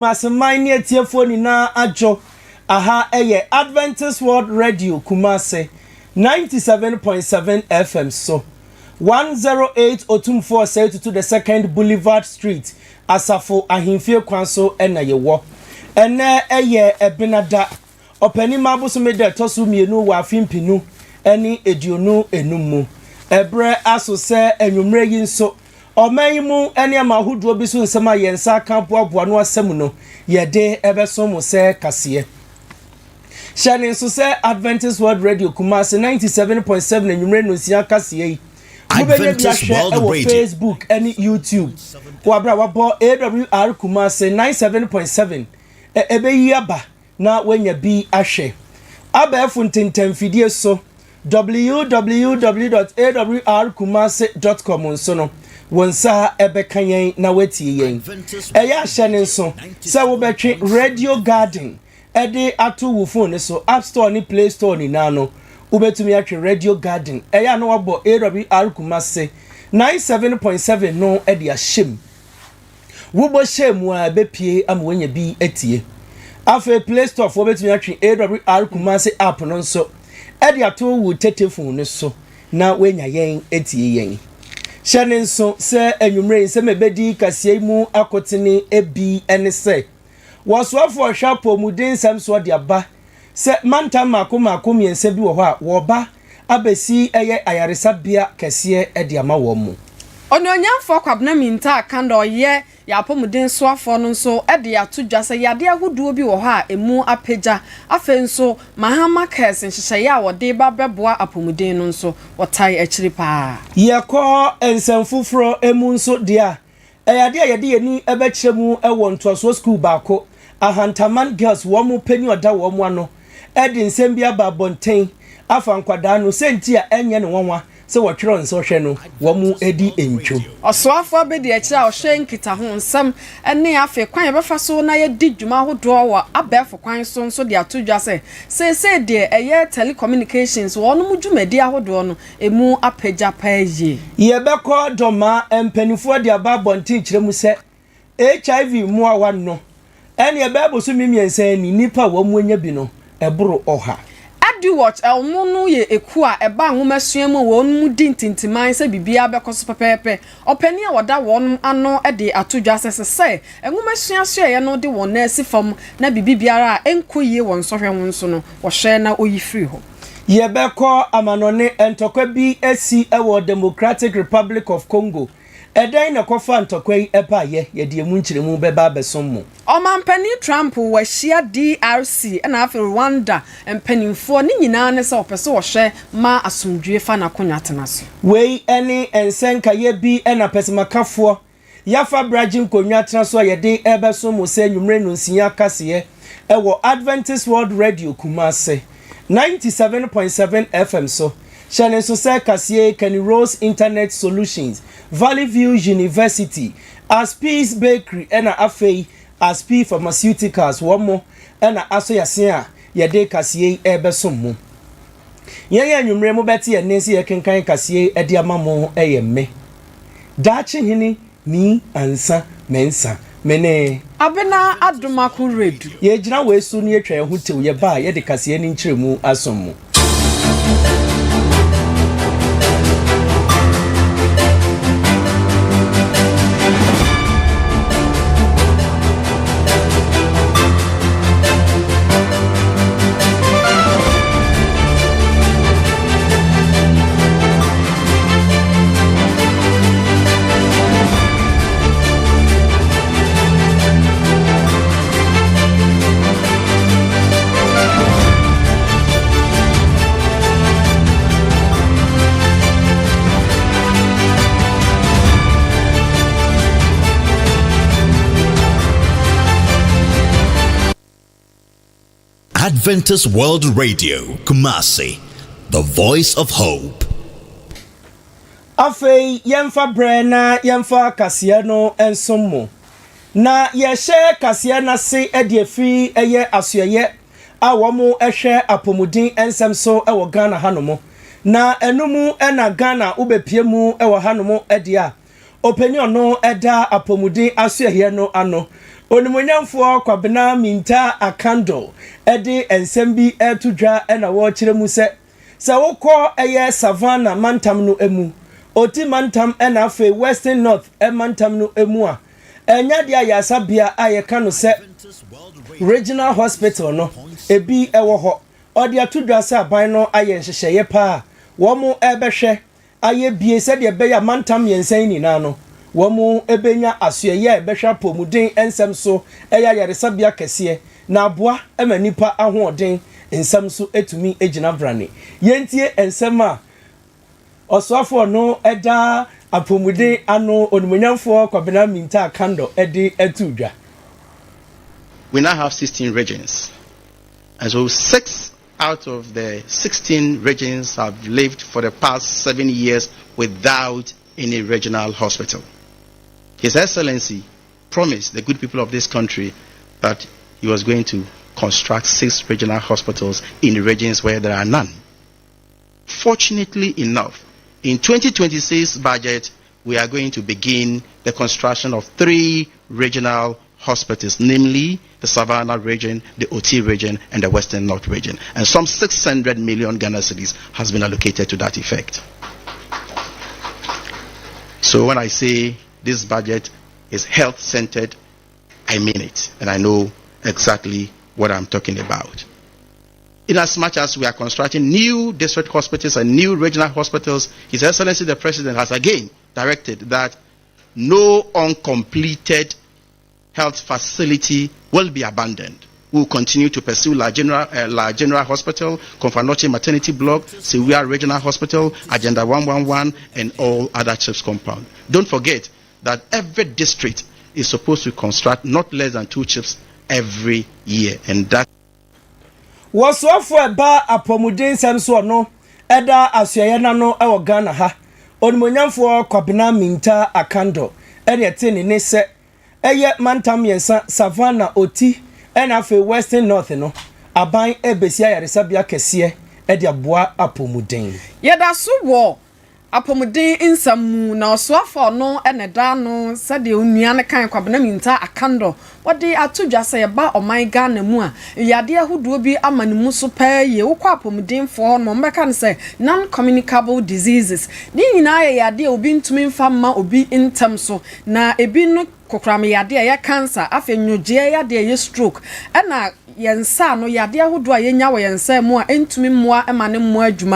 Masamani etiefo na ajo aha eye Adventist World Radio Kumasi 97.7 FM so 108 Otumfo Osei Tutu the second Blvd Street Asafo Ahimfie Kwanso ena yewo ene eye ebinada opani mabuso mede tosu mienu wa afimpinu eni eduonu enumu ebre aso se enwumre yi nso Omaimu eni amahuduo bi so nsema yensa kan boaboa no asem no yede ebesom se kase Shani so se Adventist World Radio Kumasi 97.7 enwumre no sia kase yi Adventist World Radio Facebook and YouTube wabra wabo Awr Kumasi 97.7 ebe yaba na wenya bi ahwe abafu ntentamfidie so www.awrkumasi.com so no wonsa ebekanyen na wetie yen eya hyene nso se wo betwe Radio Garden ede ato wo phone so App Store ni Play Store ni nano ubetumi atwe Radio Garden eya no wabo Awr Kumasi 97.7 no ede ahyem wo bo hyemu a bepie amwenya bi etie afa Play Store fo betumi atwe Awr Kumasi app no nso ede ato wo tetefone so na wenya yen etie yen Shane nso se enwumre se mebedi kasie mu akotene ebi ene se wosoafo hwapo muden sam so de aba se manta mako miense bi wo ho a wo ba abesi eye ayaresabia kase e de ama wo mu Onyonyamfo kwabna minta kando ye ya pomuden soafo no nso e de atodwa se yade aguduo bi wo ho a emu apagya afe nso mahama kese nhyehyeye a wode ba beboa apomuden no nso wotai akiri pa yekọ ensamfufuro emu nso dia eyade yade yeni ebekiremu ewo ntoso school baako ahantaman girls wo mu peni oda wo mu ano edi nsem bia ba bonten afa nkwada no senti a enye ne wonwa se wotwero nso hwe no wo mu edi entwo osoafo abedi akira ohwe nkita ho nsam ene afa kwan ye befa so na ye di dwuma hodo wo abefo kwan so nso de atodwa se de eye telecommunications wo no mu dwumadi ahodo no emu apagya paaye ye beko doma empanifo de aba bonten kiremu se HIV mu awa no ene ye bebo so mimiensa ni nipa wo mu nya bi no eboro oha do watch elmunu ye ekua eba ahomasuamu won mu dintintiman se bibia bekoso pepepe opani a woda won ano de atodwa sese enhomasuaso ye no de won na asifam na bibibiara a enkoyie won sohwe ho nso no wo hwe na oyifiri ho ye beko amanone entokwa bi esi ewo Democratic Republic of Congo edan na kofa ntokwai epa ye de emu nkyiremu beba abesommo Omampani Trump wa hia DRC na afi Rwanda empanimfo ni nyina ne se opese wo hwe ma asomdwe fa na konyatena so wei ene ensenka ye bi na pesemakafo yafa bragin konyatena so ye de ebesommo se nwumre no nsia kase ewo Adventist World Radio Kumasi 97.7 FM so Shane so se kase Kenny Rose Internet Solutions Valley View University as Peace Bakery ena afei as P Pharmaceuticals womo ena aso yase a yede kase ebesommo ye nwumre mo beti ye nsi ye kenkan kase edi amamo eyemme dachi hini ni ansa mensa mene abena adomaku redu ye gina we su ni etwa ho tew ye ba ye de kase ni nkyeremu asommo Adventist World Radio Kumasi, the voice of hope. Afei yemfa brena yemfa kase no ensommo na ye hye kase na se ede afi eye asoye a wo mo ehwe apomudin ensem so e wo Ghana hanomo na enumu ena Ghana ubepie mu e wo hanomo ede a opinion no eda apomuden asoehie no ano onimonyamfo kwabena minta akando ede ensem bi etudwa na wo kire mu se wokọ eye savannah mantam no emu oti mantam na afa western north mantam no emu a enya dia yasabia ayeka no se regional hospital no ebi ewo ho odi atudwa se aban no aye nhyehyeye pa wo mu ebehwe aye bie se de be ya mantam yensan ni na no wo mu ebenya asoye ebehwa pomuden ensem so eya yaresabia kese na aboa emanipa ahoden ensem so etumi egina brane yentie ensem a oswafo no eda apomuden ano onimonyamfo kwabena minta kando ede etudwa. We now have 16 regions, and so 6 out of the 16 regions have lived for the past 7 years without any regional hospital. His Excellency promised the good people of this country that he was going to construct 6 regional hospitals in the regions where there are none. Fortunately enough, in 2026 budget, we are going to begin the construction of 3 regional hospitals, namely the Savannah region, the Oti region, and the Western North region. And some 600 million Ghana cedis has been allocated to that effect. So when I say this budget is health-centered, I mean it, and I know exactly what I'm talking about. In as much as we are constructing new district hospitals and new regional hospitals, His Excellency the President has again directed that no uncompleted health facility will be abandoned. We will continue to pursue La General Hospital, Konfanoche Maternity Block, Sewia Regional Hospital, Agenda 111, and all other CHIPS compounds. Don't forget that every district is supposed to construct not less than 2 CHIPS every year, and that wasofo eba apomuden semso no eda asoye na no e Ghana ha onimonyamfo kwabena minta akando ene etini ne se eye mantam yensa Savannah Oti ena afa Western North no aban ebesia yaresabia kese e de aboa apomuden yeda so wo apomuden insamu na osoafo no ene da no sade onua ne kan kwabena minta akando wode atudwa se ba oman Ghana mu a yade ahodo bi amanimu so pa ye wokọ apomuden fo no mbeka ne se non communicable diseases ni nyina ya yade obi ntumi mfa ma obi intam so na ebi no kokrame yade ya cancer afenyoje yade ya stroke na yensa no yade ahodo a yenya wo yensa mu a entumi mmoa emane mmoa adwuma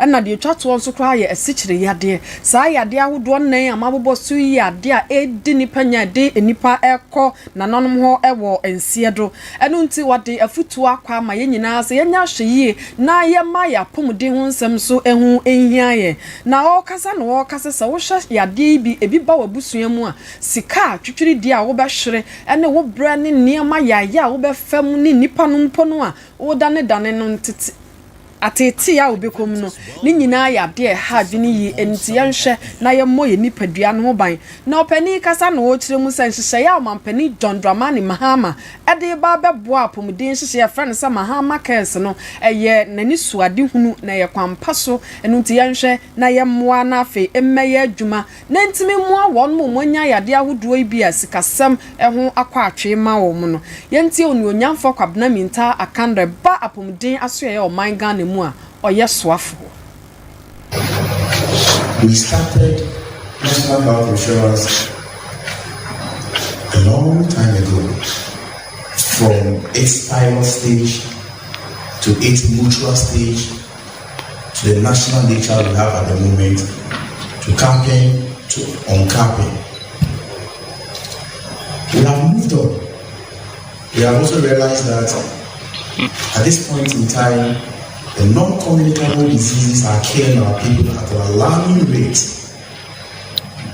na de twato nso kra ye esikyire yade saa yade ahodo nan amabobo so yade a edi nipa nya de enipa ekọ na nonom ho ewo ensiedo enu nti wade afutu akwa ma yenyina se yenya hweye na yema ya pomuden ho nsem so ehu ehia ye na okasa na okasa se wo hwe yade bi ebi ba wabusua mu a sika twitwiri di a wo behwere ene wo bra ne niema ya wo befam ni nipa no mpo no a wo dane no ntete atete ya obekom no ni nyina ya de ha dwene yi enti yenhwe na yemmo ye nipadua no ban na opani kasa no wo kire mu sanhyehyɛ ya omampani John Dramani Mahama ede ba beboa apomuden hyehyɛ friend sa Mahama Cares no eye nani suade hunu na ye kwampa so enu nti yenhwe na yemmoa na afi emmeye adwuma na ntimi mmoa won mo monya yade ahodo bi asikasem eho akwa atwe ma wo mu no yenti oni onyamfo kwabena minta akandre ba apomuden aso ye oman Ghana we started national health insurance a long time ago, from its pilot stage to its mutual stage to the national nature we have at the moment, to capping to uncapping. We have moved on. We have also realized that at this point in time, the non-communicable diseases are killing our people at an alarming rate,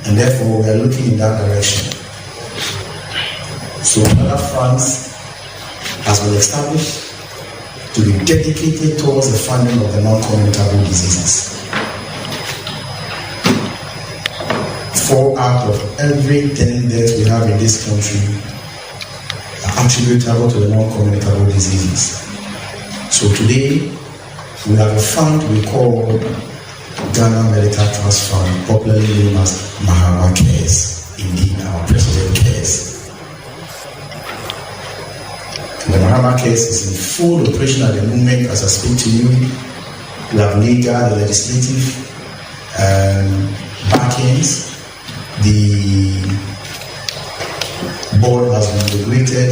and therefore we are looking in that direction. So another fund has been established to be dedicated towards the funding of the non-communicable diseases. 4 out of every 10 deaths we have in this country are attributable to the non-communicable diseases. So today, we have a fund we call Ghana Medical Trust Fund, popularly known as Mahama Cares. Indeed, our president cares. The Mahama Cares is in full operation at the moment as I speak to you. We have legal, the legislative backings. The board has been regulated,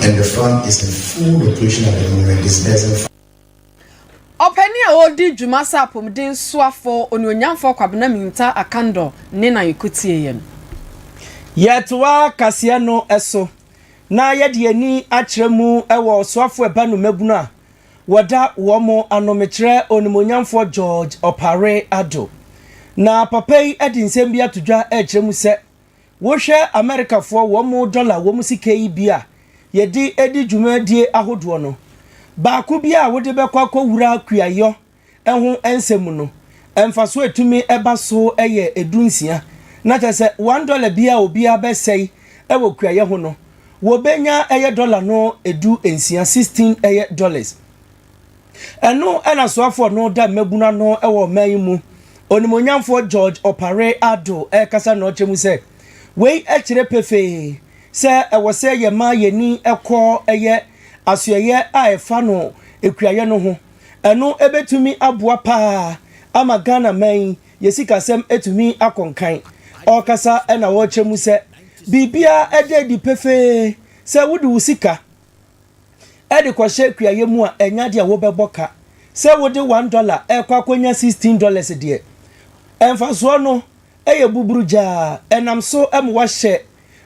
and the fund is in full operation at the moment. This doesn't. Openi a odi dwuma sa pomden soafo ononyamfo kwabena minta akando ne na yekutie yen. Yetwa kasia no eso. Na yede ani akyeremu ewo soafo eba no mabunu a woda womo anomekere onimonyamfo George Opare Ado. Na papai edi nsem bia todwa akyeremu se wo hwe America fo womo dollar womo sika yi bia yedi edi dwumadie ahodo no ba ku bia wode bekwa kwura kuayo ehun ensem no emfaso etumi eba so eye edunsia na tese $1 bia obia besei ewo kuayo ho no wo benya eye dollar no edu ensia $16 eye dollars eno ena soafo no da mabuna no ewo man mu onimonyamfo George Opare Ado kasa no chemu se wei ekire pefe se ewo se ye ma yeni ekọ eye asoye a efa no ekuaye no ho eno ebetumi aboa pa ama Ghana man yesika sem etumi akonkan okasa ena wo chemu se bibia ede di pefe se wudi usika ede kwahye kuaye mu a enya de wo beboka se wudi $1 ekwakonya $16 de emfaso no eye buburuja enam so emwahye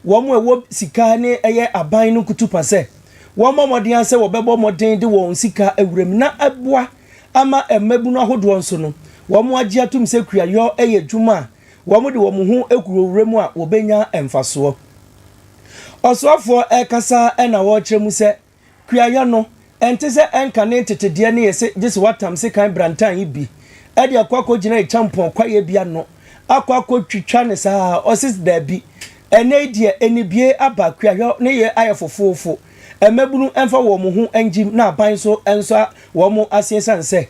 wo mo ewo sika ne eye aban no kutupa se wo momodin ase wo bebo modin de wo sika awurem na aboa ama emabu no ahodo nso no wo mo agi atum se kuayo eye dwuma wo mo de wo mo hu ekuro wurem a wo benya emfaso osoafo kasa na wo kyeremu se kuayo no ente se enka ne tetede ne yese just watam se kan brantan ibi ade akwakọ gina e champon kwaye bia no akwakọ twitwa ne saa osis da bi ene die enibie aba kuayo ne ye ayefofofo emebunu emfa wo mo hu enjim na aban so enso wo mo asiensan se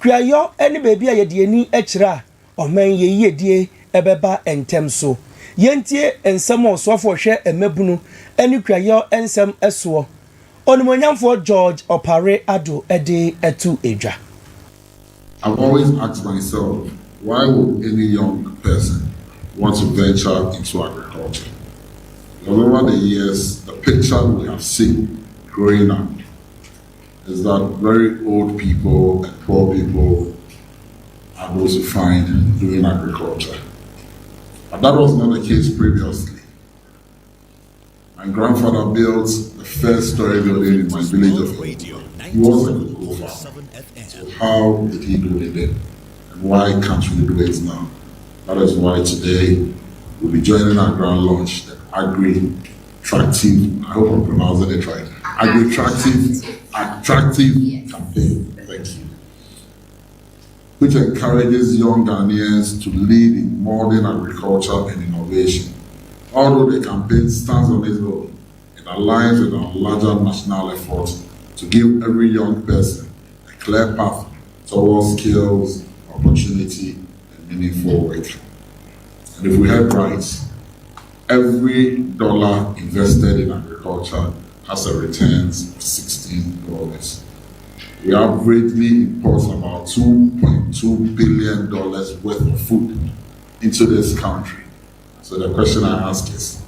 kuayo ene bebi a yede ani ekira oman ye yedie ebeba entem so yentie ensem osofo hwe emebunu ene kuayo ensem eso onimonyamfo George Opare Ado ede etu edwa. I've always asked myself, why would any young person want to venture into agriculture? Because over the years, the picture we have seen growing up is that very old people and poor people are those who find doing agriculture. But that was not the case previously. My grandfather built the first story building in my village of Radio. He wasn't a cocoa farmer. So how did he do it then? And why can't we do it now? That is why today we'll be joining our grand launch, the Agri-Tractive, I hope I'm pronouncing it right, Agri-Tractive campaign, thank you, which encourages young Ghanaians to lead in modern agriculture and innovation. Although the campaign stands on its own, it aligns with our larger national effort to give every young person a clear path towards skills, opportunity, and meaningful work. And if we heard right, every dollar invested in agriculture has a return of $16. We averagely import about $2.2 billion worth of food into this country. So the question I ask is,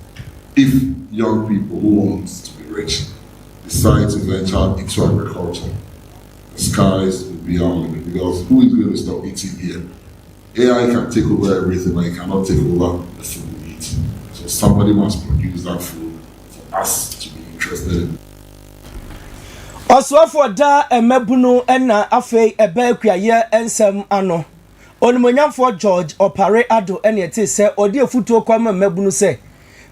if young people who want to be rich decide to venture into agriculture, the skies will be our limit, because who is going to stop eating here? AI can take over everything, but it cannot take over the food we eat. So somebody must produce that food for us to be interested in. Oswafo da emebunu ena afei ebe kuaye ensem ano. Onimonyamfo George Opare Ado ene ete se odi efutuo kwama emebunu se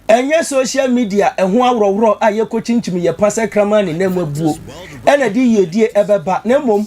enye social media eho awrowro aye kochimchim ye pase kramani na mabuo ene di yedie ebeba na mom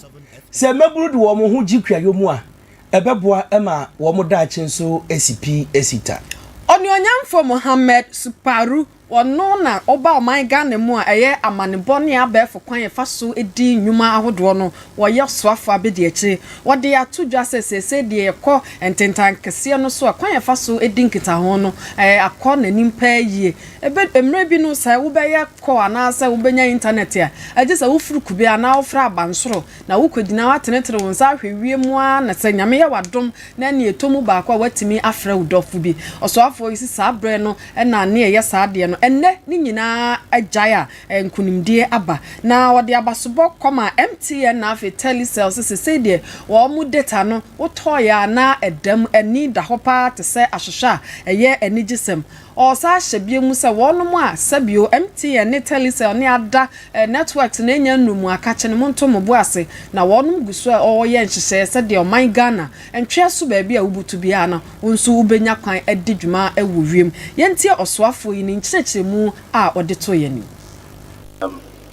se emebunu de wo mo ho gikuayo mu a ebeboa ema wo mo da chenso esipi esita. Onyonyamfo Mohammed Suparu wono na oba oman Ghana mu a eye amanebone abefo kwan fa so edi nnwuma ahodo no wo ye soafo abedi akire wo de atodwa sesese de ekọ ententan kese no so kwan fa so edi nkita ho no akọ nanim pa yie emre bi no sai wo be ye kọ ana sai wo benya internet a age sai wo furu kube ana wo fra abansoro na wo kodina watenetere wo nsa hwewie mu a na sai nyame ye wadom na ne etomu ba akọ watimi afra udofo bi osoafo isi sabre no na ne ye saade no enne ni nyina agya nkunimdie aba na wode abasobɔ kɔma MTN na afi Telecel se de wo mu data no wotoya na edam ani da hopa te se ahwehwa eye anigisem osa hyebie mu se wono mu a sabio MTN ne Telecel ne ada networks na enya numu aka kye ne monto mobo ase na wono guso a oye nhyehyɛ se de oman Ghana entwe so ba bia wubutu bia na wonso ubenya kwan adi dwuma ewo wiem yentie osoafo yi ne nkyerɛkyerɛ mu a ode to ye ni.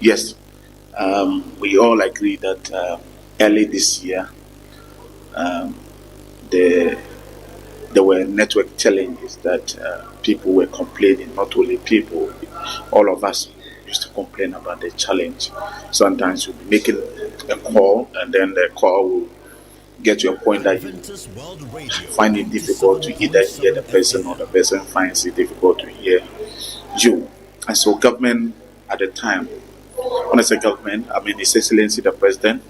Yes, we all agree that early this year there were network challenges that people were complaining. Not only people, all of us used to complain about the challenge. Sometimes you'll be making a call and then the call will get to a point that you find it difficult to either hear the person or the person finds it difficult to hear you. And so government at the time, when I say government, I mean His Excellency the President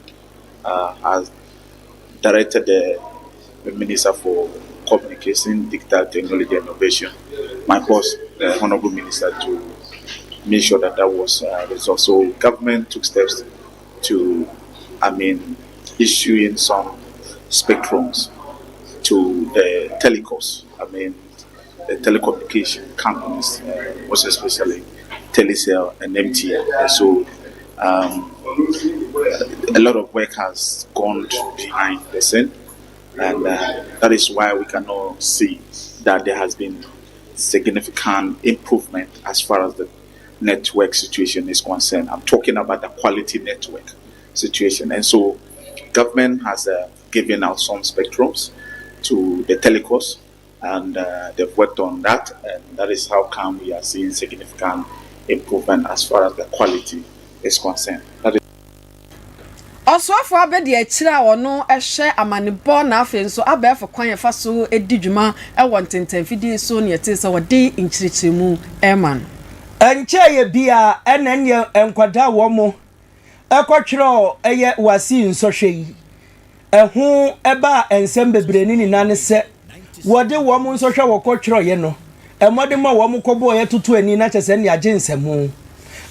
has directed the Minister for Communication, Digital Technology and Innovation, my boss, the Honorable Minister, to make sure that was resolved. So government took steps to, issuing some spectrums to the telecoms, the telecommunication companies, most especially Telecel and MTN. And so a lot of work has gone behind the scene, and that is why we cannot see that there has been significant improvement as far as the network situation is concerned. I'm talking about the quality network situation. And so government has given out some spectrums to the telecoms, and they've worked on that, and that is how come we are seeing significant improvement as far as the quality is concerned. Osoafo abedi akira wono ehwe amanebo na afi nso abefo kwan fa so edi dwuma ewo ntentanfidi so ne yete se wodi nkyirikyiremu eman enche ye bia enenye enkwada wo mo ekotwero eye wasi nsohwe yi ehu eba ensem bebre ni nane se wodi wo mo nsohwe wokotwero ye no emode ma wo mo kobo ye tutu ani na chese ne age nsemu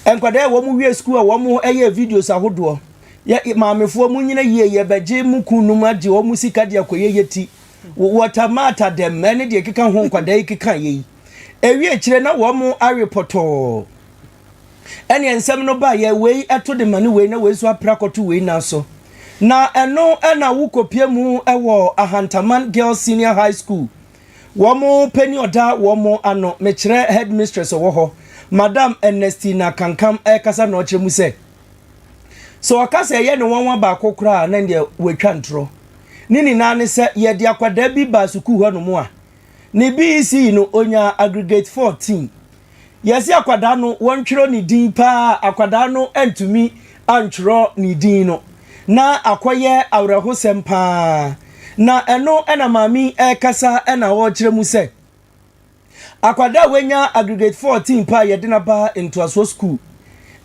enkwada wo mo wie school wo mo eye videos ahodo ya maamefo mu nyina ye beje mu kunum age wo musika de akoye yeti watamata dem ene de keka ho nkwada ikeka ye ewie kire na wo mu arepoto ene ensem no ba ye wei eto de mane wei na wei so aprakoto wei na so na eno na wukopie mu ewo Ahantaman Girls Senior High School wo mu peni oda wo mu ano me kire headmistress wo ho Madam Ernestina Kankam kasa no kire mu se so akase ye ne wonwa ba kokora na de wetwa ntro nini na ne se ye de akwada bi ba suku ho no mu a ne BC no onya aggregate 14 yesi akwada no wontwero ni din pa akwada no entumi antwero ni din no na akoye awreho sempa na eno ena mami kasa ena wo kire mu se akwada wenya aggregate 14 pa ye de na ba into aso school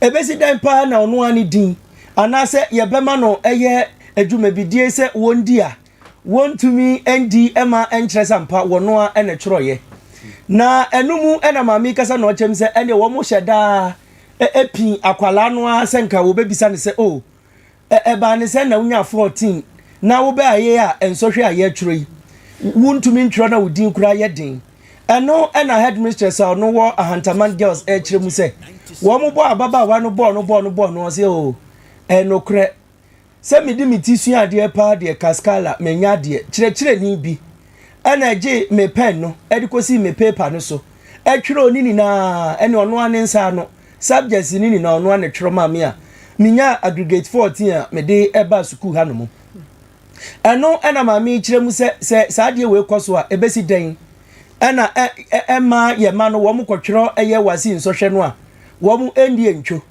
ebesi dan pa na ono ani din anase ye bema no eye adwumabidie se wondia wontumi endi ema enkyresampa wono a ene twroye na enumu ena mami kasa no chem se ene wo mo hyeda epi akwala no a senka wo bebisa ne se o eba ne se na unya 14 na wo be aye a ensohwe aye twroi wontumi ntwro na wodin kura ye din eno ena headmistress a no wo Ahantaman Girls kyeremu se wo mo bo ababa wa no bo no se o enokre se midi mitisu ade pa de kaskala menya de kyerɛkyerɛ ni bi ana gye me pen no edikosi me paper no so etwero ni na ene ono ane nsa no subjects ni na ono ane twero ma me a minya aggregate 14 a me de eba school ha no mo eno ana ma me kyerɛ mu se saade we koso a ebesi den ɛna ɛma yɛ ma no wɔn kɔtwerɛ ɛyɛ wasi nsɔhwɛ no a wɔn ɛndi ntwo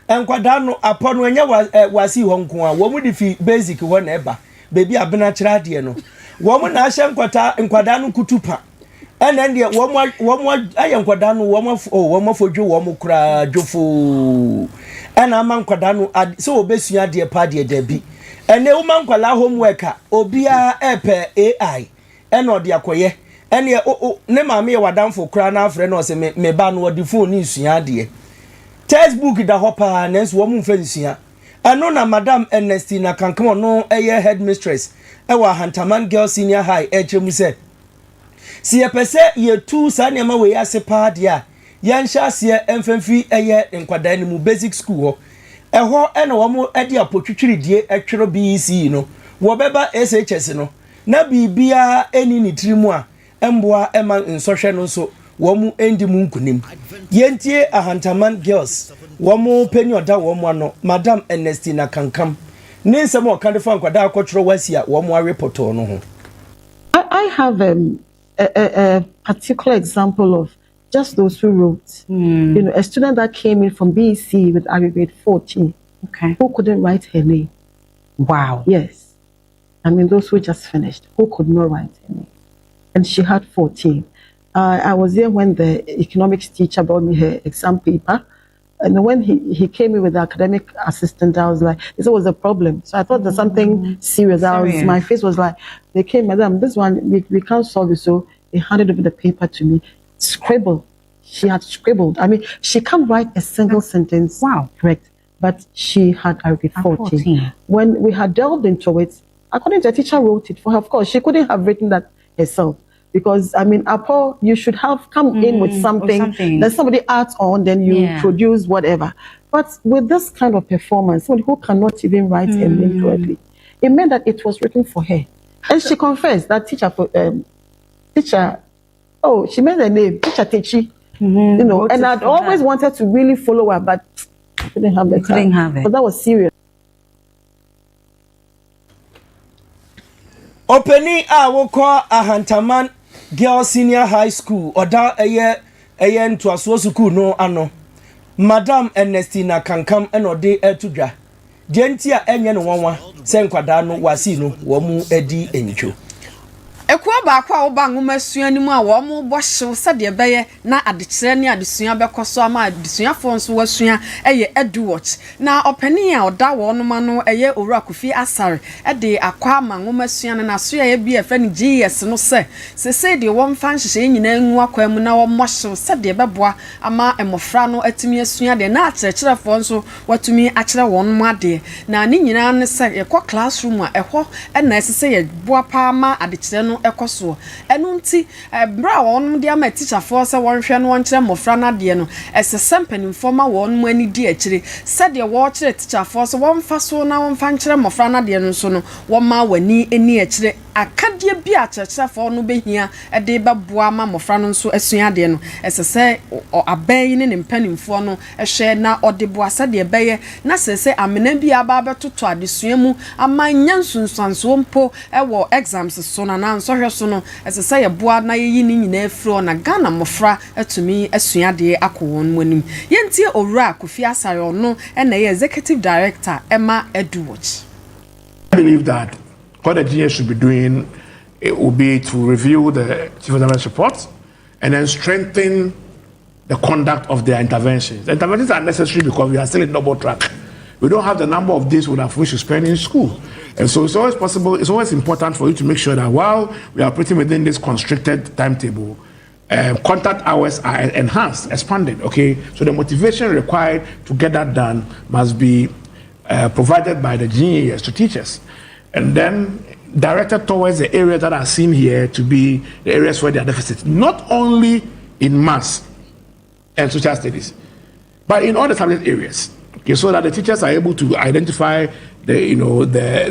nkwadaa no apɔ no ɛnyɛ wasi hɔ nko a wɔn de fi basic hɔ na ɛba beebi abena kyerɛ adeɛ no wɔn na ahyɛ nkwadaa no kutu pa ɛna deɛ wɔn ayɛ nkwadaa no wɔn afɔdwo wɔn koraa dwofo ɛna ama nkwadaa no sɛ wɔbɛsua adeɛ pa adeɛ dabi ɛna wɔn nkwadaa homework a obiara ɛpɛ AI ɛna ɔde akɔyɛ ɛna ne maame yɛ wadanfo koraa na afrɛ na ɔsɛ me ba no ɔde phone ne sua adeɛ textbook da hɔ paa nanso wɔn mfa nsua ɛno na madam Ernestina Kankam no ɛyɛ headmistress ɛwɔ Hantaman Girls Senior High ɛkyerɛ mu sɛ si yɛpɛ sɛ yɛtu saa nneɛma wɔ yɛ ase paa deɛ a yɛnhyɛ aseɛ mfamfi ɛyɛ nkwadaa no mu basic school hɔ ɛhɔ ɛna wɔn ɛde apɔtwitwiridie ɛtwerɛ BEC no wɔbɛba SHS no na biribiara ɛni ne tiri mu a ɛmboa ɛma nsɔhwɛ no nso wɔn endi mu nkunim yɛntie Ahantaman Girls wɔn penny ɔda wɔn ano madam Ernestina Kankam ne nsɛm a ɔka de fa nkwadaa akɔtwerɛ wasi a wɔn arepɔtɔ no ho. I have a particular example of just those who wrote. You know, a student that came in from BEC with aggregate 14, who couldn't write her name. Wow. Yes. I mean, those who just finished, who could not write her name. And she had 14. I was there when the economics teacher brought me her exam paper. And when he came in with the academic assistant, I was like, this was a problem. So I thought there's something serious. My face was like, they came, madam, this one, we can't solve it. So they handed over the paper to me. Scribble. She had scribbled. I mean, she can't write a single sentence. Wow. Correct. But she had aggregate 14. When we had delved into it, according to the teacher wrote it for her. Of course, she couldn't have written that herself. Because, I mean, Apo, you should have come in with something that somebody adds on, then you produce whatever. But with this kind of performance, somebody who cannot even write a name correctly, it meant that it was written for her. And she confessed that teacher, she made her name, Teacher Techi. You know, and I'd always wanted to really follow her, but I couldn't have the time. But that was serious. Openi a woko Ahantaman Girls Senior High School oda eye ntoaso school no ano Madam Ernestina Kankam enode etudwa de ntia enye no wonwa se nkwada no wasi no wo mu edi encho Ekwa ba kwa oba nwoma suani mu a wo mo bo hyew sade beye na adekire ne adesua bekoso ama adesua fonso wasua eye edu watch na opani a oda wo no ma no eye Awr Kofi Asare de akwa ama nwoma suani na so ye bi efa ni GS no se de wo mfa nhye nyina nwu akwa mu na wo mo hyew sade beboa ama emofra no atimi asua de na akyerɛkyerɛ fonso watumi akyerɛ won mu ade na ne nyina ne se ekɔ classroom a ɛhɔ na esese ye boa pa ama adekire no ekoso enu nti bra won de ama teacher for se won hwe no won kire mofra na de no esese mpanimfo ma won mu ani di akire se de wo kire teacher for se won fa so na won fa kire mofra na de no so no won ma wani ani akire akadie bi a kire for no behia de beboa ma mofra no so asua de no esese abai ne mpanimfo no ehwe na ode boa se de beye na sese amena bi aba betoto adesua mu amanya nsunsanso mpo ewo exams so na so hwe so no esese ye boa na yeyi ni nyina afro na Ghana mofra atumi asua de akowon manim yenti Awr Kofi Asare ono na ye executive director Emma Eduwatch. I believe that what the GS should be doing will be to review the Chief Examiners report and then strengthen the conduct of their interventions. The interventions are necessary because we are still in double track. We don't have the number of days we have wished to spend in school. And so it's always possible, it's always important for you to make sure that while we are operating within this constricted timetable, contact hours are enhanced, expanded, okay? So the motivation required to get that done must be provided by the GES to teachers. And then directed towards the areas that are seen here to be the areas where there are deficits, not only in maths and social studies, but in all the subject areas. Okay, so that the teachers are able to identify the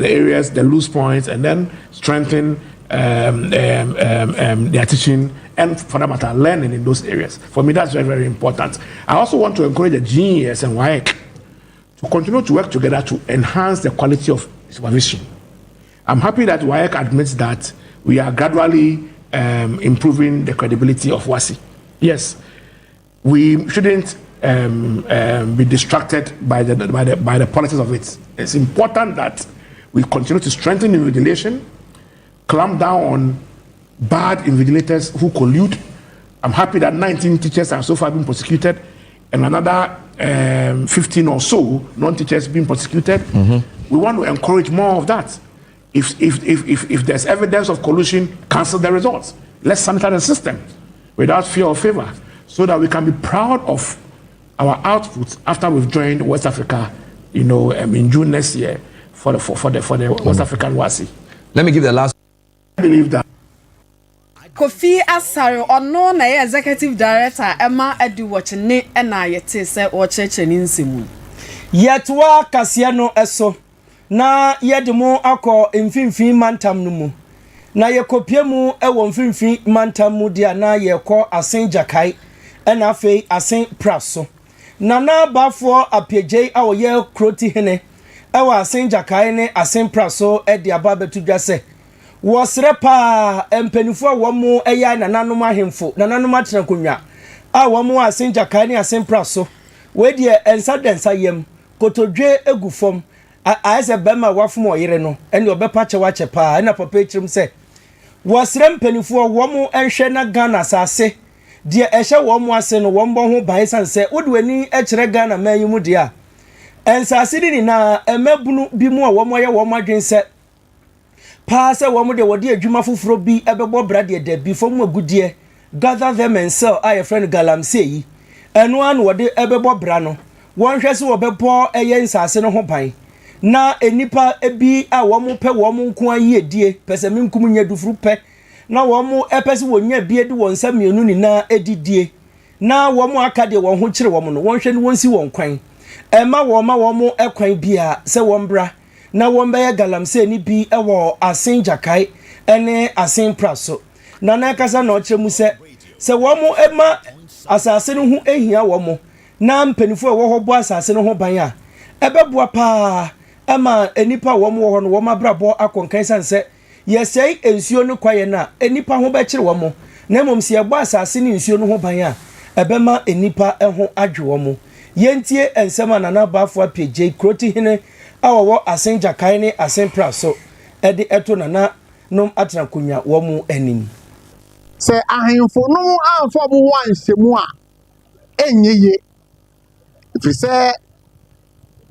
areas, the loose points, and then strengthen their teaching and, for that matter, learning in those areas. For me, that's very, very important. I also want to encourage the GES and WAEC to continue to work together to enhance the quality of supervision. I'm happy that WAEC admits that we are gradually improving the credibility of WASI. Yes, we shouldn't be distracted by the politics of it. It's important that we continue to strengthen invigilation, clamp down on bad invigilators who collude. I'm happy that 19 teachers have so far been prosecuted, and another 15 or so non-teachers being prosecuted. We want to encourage more of that. If there's evidence of collusion, cancel the results. Let's sanitize the system without fear or favor, so that we can be proud of our outputs after we've joined West Africa, in June next year for the West African WASI. Let me give the last. I believe that. Kofi Asare ono na executive director Emma Edu Watchne na yete se ocheche ni nsemu. Yetwa kasia no eso na yedemo akọ mfimfin mantam no mu. Na yekopie mu ewo mfimfin mantam mu dia na yekọ asen jakai na afei asen praso. Na na bafo apejei awoye kroti hene ewo asen jakai ne asen praso e dia ba betudwa se wɔsrɛ pa empenifo a wɔmo ɛyɛ nananom ahemfo nananom atenakonwa a wɔmo asenja kai ne asempra so we die ensa densa yam kotodwe egufom aise bema wafom oyere no ene obepa che wache pa na papa echirim se wɔsrɛ empenifo a wɔmo enhwɛ na Ghana asase die ɛhye wɔmo ase no wɔmbɔ ho ban sanse wode wani ɛkyerɛ Ghana manyimu dia ensase ni na emabunu bi mu a wɔmo yɛ wɔmo adwen se Pass a woman de wadi adwuma foforo bi ebebo brade de bi fom agudie gather them and sell a friend galamsey eno an wode ebebo bra no won hwese wo bebo eye nsase no ho ban na enipa ebi a wo mo pe wo mo nko ayi edie pese minkum nya dufuru pe na wo mo epese wo nya bi edi won samienu ni na edidie na wo mo aka de wo ho kire wo mo no won hwe ni won si won kwan ema wo mo ekwan bia se won bra na wombe galamse ni bi ewo asen jakai ene asen praso na na kasa na ochemu se womo ema asase no hu ehia womo na mpanifo ewo ho bo asase no ho ban a ebeboa pa ema enipa womo ho no woma brabo akonkan sanse yesei ensuo no kwaye na enipa ho be kire womo na momsi ebo asase ni ensuo no ho ban a ebema enipa eho adwe womo yentie ensema na na bafo apje kroti hene awo asen jakai ne asen praso ede eto na nom atena kunya wo mu anim se ahemfo no amfo bo wansemu a enyeye fi se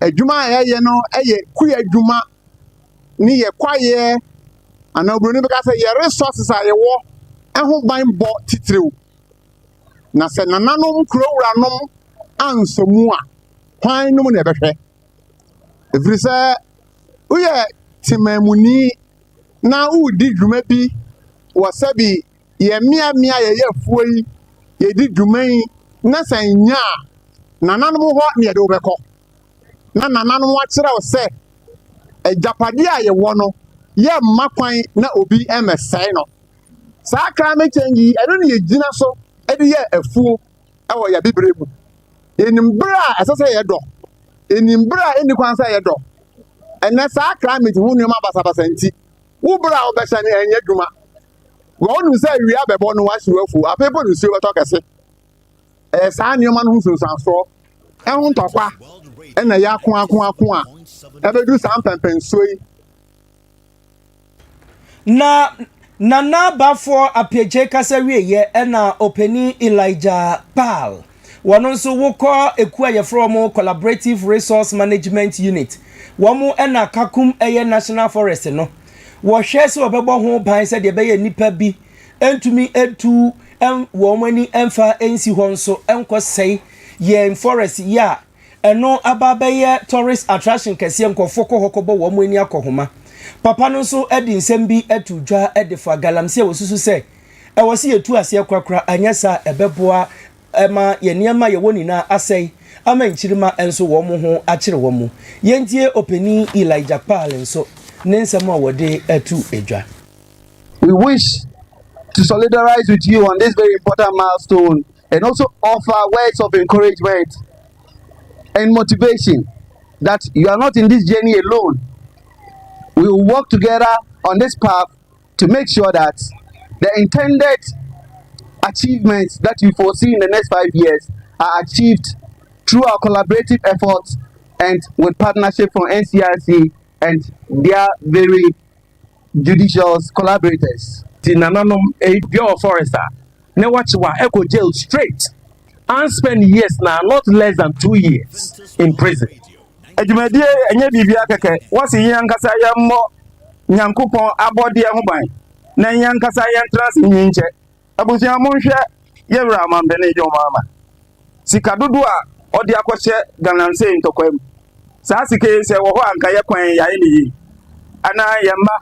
adwuma ye no eye ku adwuma ni ye kwaye anabro ni beka se ye resources a ye wo eho ban bo titrew na se nananom kurowura nom ansomu a kwan nom na ebehwe every say we timamuni na udi dwuma bi wasabi ye mia ye fuyi ye di dwuma na sanya nananom ho ne de obekọ na nananom wa kire o se ejapade a ye wo no ye makwan na obi emesai no sa climate change eno ne ye gina so e de ye afuo e wo ya bibrebu enimbra asase ye do enimbra eni kwansa ye do ena sa climate hu nyoma basabasa nti wo bra obehya ne enye dwuma wo nu se wi abebo no wa hyewafu apebo nu se beto kese sa nyoma no hu so ehun tokwa ena ya ko a ebedu sam pempensoi na bafo apje kasa wieye ena openi Elijah Pal wono nso wokọ eku aye from collaborative resource management unit womo ena kakum eye national forest no wo hwe se obebo ho ban se de be ye nipa bi entumi etu womo ani emfa ensi ho nso enkosei ye forest ya eno ababaye tourist attraction kese nkofoko hokobo womo ani akohoma papa no nso edi nsem bi etudwa edefo galamse wosusu se ewosi yetu ase kwakra anyasa ebeboa ema ye niema ye woni na asei ama nchirima enso wo mo ho akire wo mo yentie openi Elijah Pal enso ne nsem a wode atu edwa. We wish to solidarize with you on this very important milestone and also offer words of encouragement and motivation that you are not in this journey alone. We will work together on this path to make sure that the intended achievements that we foresee in the next 5 years are achieved through our collaborative efforts and with partnership from NCRC and their very judicious collaborators. Tinananom a pure forester. Ne watch wa echo jail straight and spend years now, not less than 2 years in prison. Ejumedie enye bibia keke wasi yankasa yammo nyankopon abode ho ban na yankasa yantrans nyinche abusia monhwe yewra amambe ne jo mama sika dodo a odi akɔhye gananse ntokwam saa sika se wo ho anka ye kwan yae ne yi ana yemma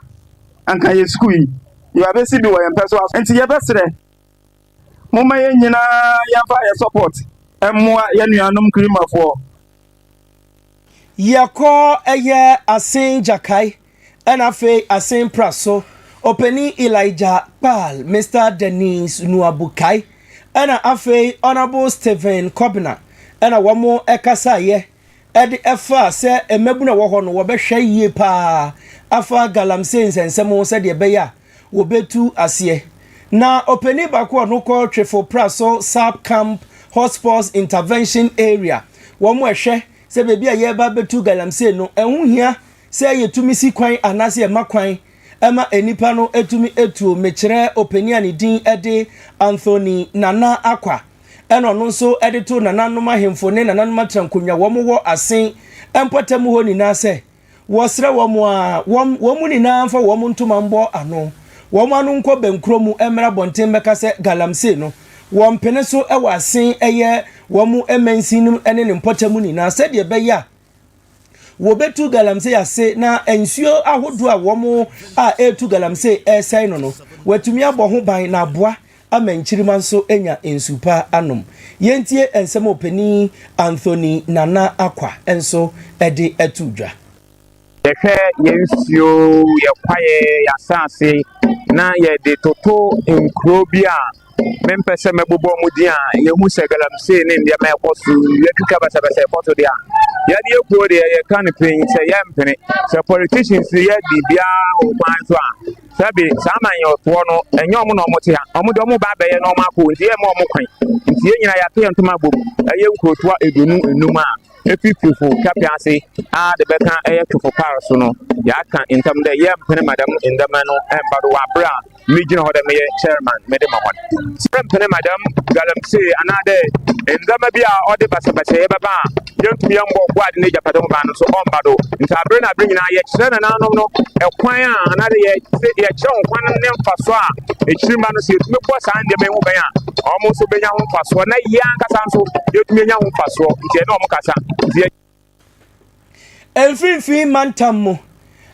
anka ye skui you abesi bi wo yempeso enti ye besere moma ye nyina yafa ye support emmoa ye nuanom krimafo Yako eye asin jakai enafe asin praso openi Elijah Pal Mr. Denise Nuabukai ena afe Honorable Stephen Kobina ena wamo ekasa ye edi efa se emebuna wo ho no wo behwe yie pa afa galamse nsensemo se de beya wo betu ase na openi bako no ko twefo praso sub camp hospitals intervention area wo mo ehwe se bebi a ye ba betu galamse no ehun hia se yetumi si kwan anase e makwan ema enipa no etumi etu mekire openi ani din ede Anthony Nana Akwa eno no so ede to Nana no mahemfo ne Nana no matrankonwa wo mo wo asen empotamu ho ni na se wo sre wo mo a wo mu ni na amfa wo mo ntoma mbo ano wo mo anu nko benkromu emra bonten beka se galamse no wo mpene so e wa asen eye wo mu emansin ene ne mpotamu ni na se de beya wo betu galamse ya se na ensuo ahodo a wo mo a etu galamse esai no watumi abɔ ho ban na aboa amanchirima nso enya ensupa anom yentie ensem openi Anthony Nana Akwa enso ede etudwa yehwe yensuo yekwaye yasase na ye de toto enkrobia mempese mebobo mudi a yehu se galamse ne ndia mekosu yetuka basabasa foto dia ya die kuo de ye kan pin se yempene se politicians ye bibia o kwanso a sabe sama yo to no enye omo no mote ha omo de omo ba be ye no mako ntie mo omo kwan ntie nyina ya to ntoma bom ye nkotoa edonu enum a efififo kapiase a de beka eye tofo paraso no ya kan intam de yempene madam indama no embado wa bra mijina hoda me chairman mede mahon sempene madam galamse anade indama bia ode basabasa ye baba yentumi yambo kwade ne japado ba no so ombado ntabre na bre nyina ye kire na nanom no ekwan a anade ye kire nkwan ne mfaso a ekirima no se yetumi kɔ saa ndeme ho ban a omo so benya ho mfaso na ye ankasa nso yetumi nya ho mfaso nti na omo kasa Elfinfin mantam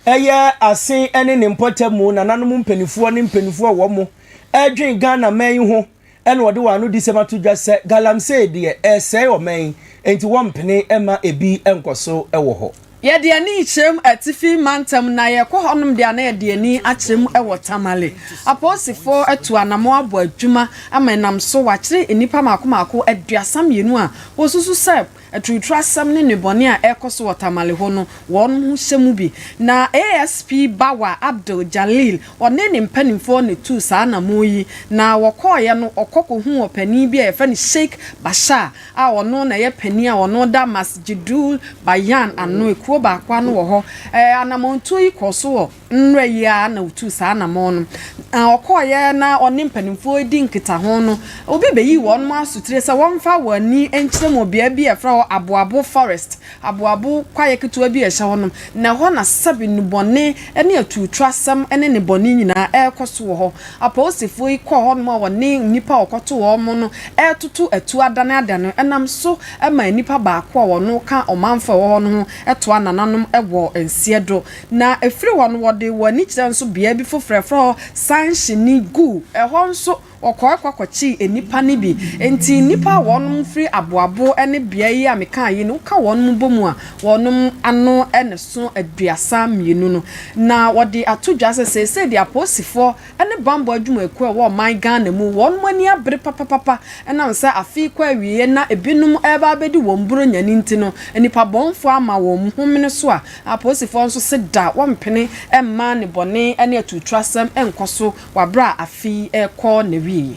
eye asen ene ne mpotamu na nanom mpanifuo ne mpanifuo wo mo edwen Ghana man ho ene wode wano di semato dwa se galamse de esei o man enti wo mpene ema ebi enkoso ewo ho ye de ani chrem atifi mantam na ye kɔ honom de na ye de ani achrem ewo tamale aposifo atu anamo abo adwuma amenam so wa kire enipa makomako aduasam yenu a wosusu sep atutwa sam ne nebone a ekoso watamale ho no won hu hyemu bi na ASP Bawa Abdul Jalil one ne mpanimfo ne tu saa na moyi na wokoye no okoko hu opani bi a yefa ne Sheikh Bashar a ono na ye pani a ono da Masjidul Bayan ano ekuo ba kwa no wo ho anamontu yi koso nre ya na utu saa na mo no okoye na one mpanimfo di nkita ho no obi beyi won ma asutire se wonfa wani enkyere mo bia bi efra aboabo forest aboabo kwaye ketua bi ehye honom na ho na sabi nubone ene atutwa sam ene ne bone nyina ekoso ho aposifo yi kɔ honom a wone nipa okoto wo mo no etutu atu adane enam so ema nipa ba akɔ wono ka omanfa wo hono eto anananom ewo ensiedo na efiri wono wode wani kyerɛ nso bia bi fofrɛfrɛ sanshini gu ɛhɔ nso okwachi enipa ne bi enti nipa wonum free aboabo ene bia yi ameka yi no ka wonum bomu a wonum ano ene so aduasa mienu no na wodi atodwa se di aposifo ene bambo adwuma eku e wo man Ghana mu wonum ani abre papa ena nsa afi kwa wiye na ebinum eba abedi womburo nyani nti no enipa bonfo ama wom homene so a aposifo nso se da wompene emma ne bone ene atutrasem enkoso wabra afi ekọ ne wiye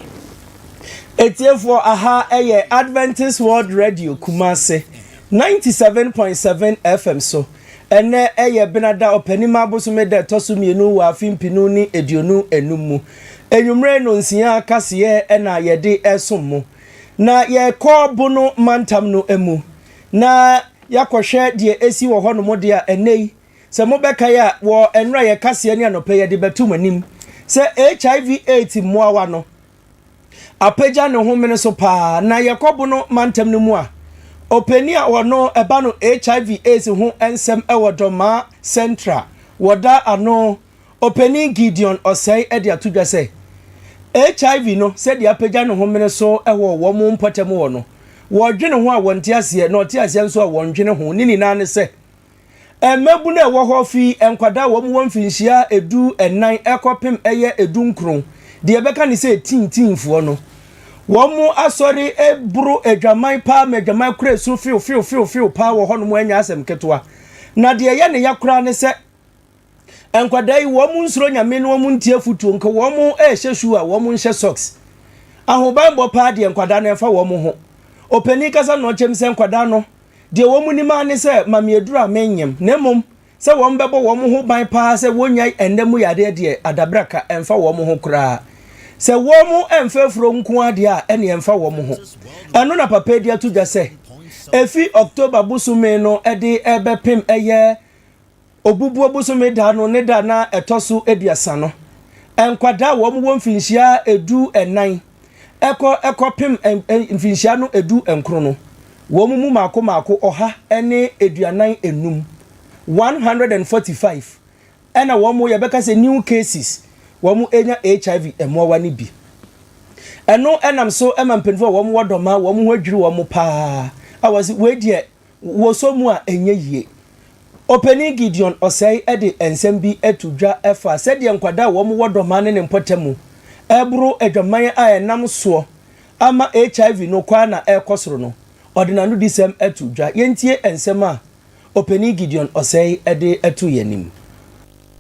Etiefo aha eye Adventist World Radio Kumasi 97.7 FM so ene eye benada opanima abosume de tosumienu wa afimpinu ni edionu enumu enwumre no nsia kase ena yede esommo na ye kobu no mantam no emu na yakohwe de esi wo hono mo de a enei se mobeka ya wo enra ye kase ne anope ye de betum anim se HIV AIDS moawa no apeja ne homene so pa na yakobo no mantam no mu a openi a wono eba no HIV AIDS ho ensem ewodoma central woda ano openi Gideon Osei e de atudwa se HIV no se de apeja ne homene so ewo wo mu mpotem wo no wodwene ho a wonte ase na ote ase nso a wondwene ho ni na ne se emebu na ewo ho fi enkwada wo mu wonfinhia edu enan ekopem eye edu nkron de ebeka ni se tintinfo no womu asori ebru edwaman pa medwaman kure su fiu pa wo hono mu anya asem ketwa na de ye ne yakura ne se enkwadai womu nsuro nyame no womu ntie futu nka womu ehyesu a womu nhye socks ahoban bo pa de enkwada na efa womu ho openi kasa no chem se enkwada no de womu ni ma ne se mameduru amenyem nemom se wom bebo womu ho ban pa se wonyai endemu yade de adabraka emfa womu ho kura se womu emfefro nko ade a ene emfa womu ho eno na papa dia tuja se efi October busume no ede ebepem eye obubu busume da no ne da na etoso eduasa no enkwada womu womfinhia edu enan ekopem mfinhia no edu enkro no womu mu mako oha ene eduanan enum 145 ena womu yebeka se new cases womu enya HIV emowa ni bi eno enam so emampenfo womu wodoma womu hwadwiri womu pa awasi wedie wosomu a enye yie openi Gideon Osei ede ensem bi etudwa efa sede enkwada womu wodoma ne mpotemu ebru edwaman a enam so ama HIV no kwa na ekosoro no ordinary disem etudwa yentie ensem a openi Gideon Osei ede etu yanim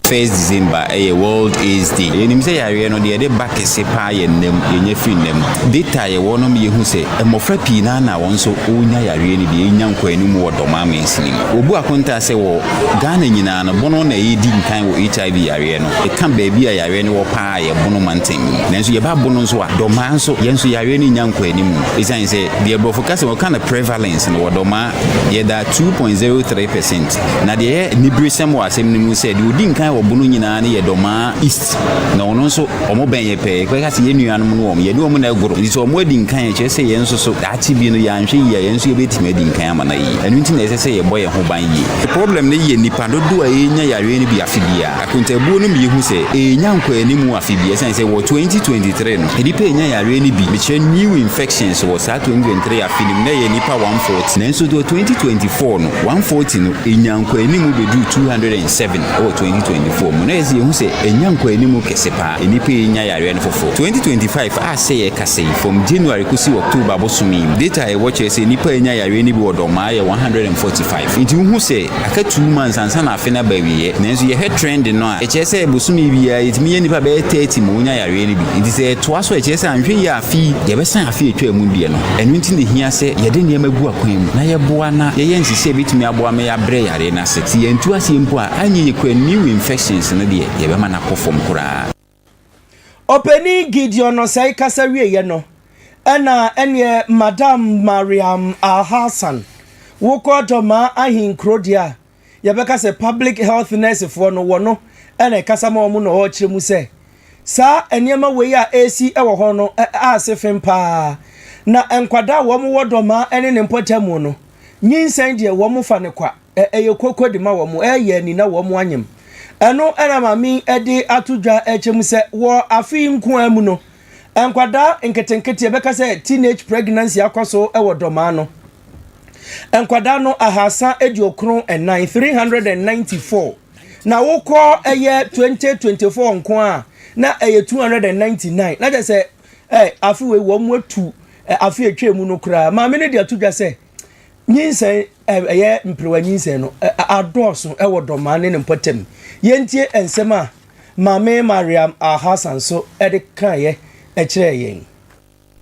1st December World AIDS Day. Yenim say yare no de back ese pa yenem yenye fi nem. Data ye wonom ye hu say emofra pi na na won so onya yare ni de enya nkwani mu wodoma mensinim. Obu akonta say wo Ghana nyina no bono na yedi nkan wo HIV yare no. E kan ba bi yare ni wo pa ye bono manten. Nanso ye ba bono so a doma so yenso yare ni nya nkwani mu. E say de brofocus wo kan prevalence no wodoma ye da 2.03%. Na de ni brisem wo asem ni mu say de odi nkan obono nyina ne yedoma east na ono so omo benye pe kwa kasi yenuanom no ye no na egoro ndi so omo adi nkan ye chese ye nso so dachi bi no ya nhwe ye nso ye betime adi nkan ama na yi enu nti na ese ye boye ho ban yi problem ne ye nipa dodo a enya yare ni bi afibia akontabuo no mi hu se enya nkwa animu afibia sense wo 2023 no edipa enya yare ni bi biche new infections wo sa 2023 afinim na ye nipa 140 na nso do 2024 no 140 no enya nkwa animu bedu 207 o 2024 Munezi hu se enyankwa animu kesepa enipa enya yare no fofo 2025 a say ye kase from January kusi October bosumi data e watch say enipa enya yare ni bi odoma ye 145 nti hu se aka 2 months ansa na afena ba wiye nanso ye head trend no a echese bosumi bia etimi enipa be 30 mu enya yare ni bi nti se toa so echese anhwe ya afi ye be san afi etwa mu die no enu nti ne hia se ye de ne magu akwan mu na ye boa na ye nsise bitimi aboa me ya bre yare na se ti ye ntu ase mpo a anye ye kwa new infections na de ye be mana kofom kura openi Gideon Osei kasa wiye no ene Madam Mariam Al-Hassan woko doma ahin krodia ye be kasa public health nurse for no wono ene kasa ma omu no ho kyeremu se sa eniema we a AC ewo ho no asefem pa na enkwada wo mu wodoma ene ne mpotemu no nyinsan de wo mu fa ne kwa eye kokodi ma wo mu eye ni na wo mu anyem eno era mami ede atudwa echemu se wo afi nko amu no enkwada nketenkete ebeka say teenage pregnancy akoso ewo doma no enkwada no ahasa ediokron and 394 na wokọ eye 2024 nko a na eye 299 na je say afi we wo mu atu afi etwa mu no kura ma me ne de atudwa say nyinsen eye mprewa nyinsen no adoso ewo doma ne mpotem yentie ensem a Mame Mariam Hassan so edekaye echire yen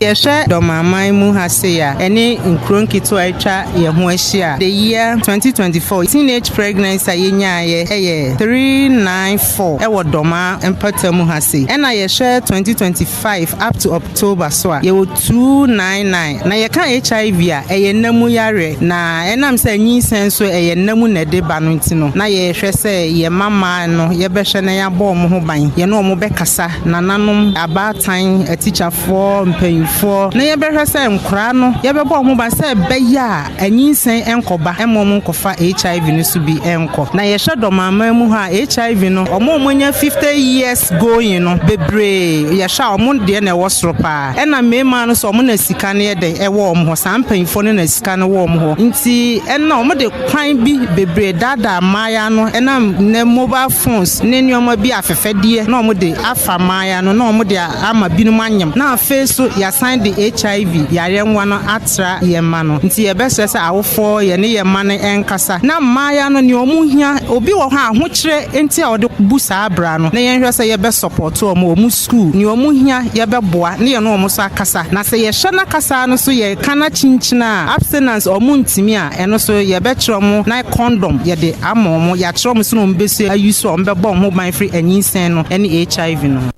Yesha domamai mu haseya ene nkronkito aitwa ye ho ahia the year 2024 teenage pregnancy yenyaye 394 ewo doma empatamu hase ena yesha 2025 up to October so ye 299 na ye kan HIV a eye namu yare na enam se nyinsen so eye namu na de ba no ntino na ye hwe se ye mama no ye behwe na ya bo mo ho ban ye no mo bekasa nananom abatan teacher for mpanyin for na yebehwe se nkra no yebebo mo ba se beya anyinsen enkoba emom nkofa HIV no so bi enko na yehwe domama mu ha HIV no omonya 50 years going no bebre yehwe omon de na wosropa ena mema no so omon na sika ne de ewo omho sampanfo no na sika no wo omho nti ena omon de kwan bi bebre dada maya no ena ne mobile phones ne nyoma bi afefedie na omon de afa maya no na omon de ama binum anyam na face ya sign the HIV yare nwa no atra yema no nti ye bese se awofo ye ne yema ne enkasa na maya no ne omuhia obi wo ha ahokire enti a ode busa abra no na ye hwe se ye be support omu school ne omuhia ye be boa ne ye no omu so akasa na se ye hye na kasa no so ye kana chinchina abstinence omu ntimi a eno so ye be kire omu na condom ye de amomo ya kire omu so no mbese ayuso ombe bo omu ban free anyinsen no ene HIV no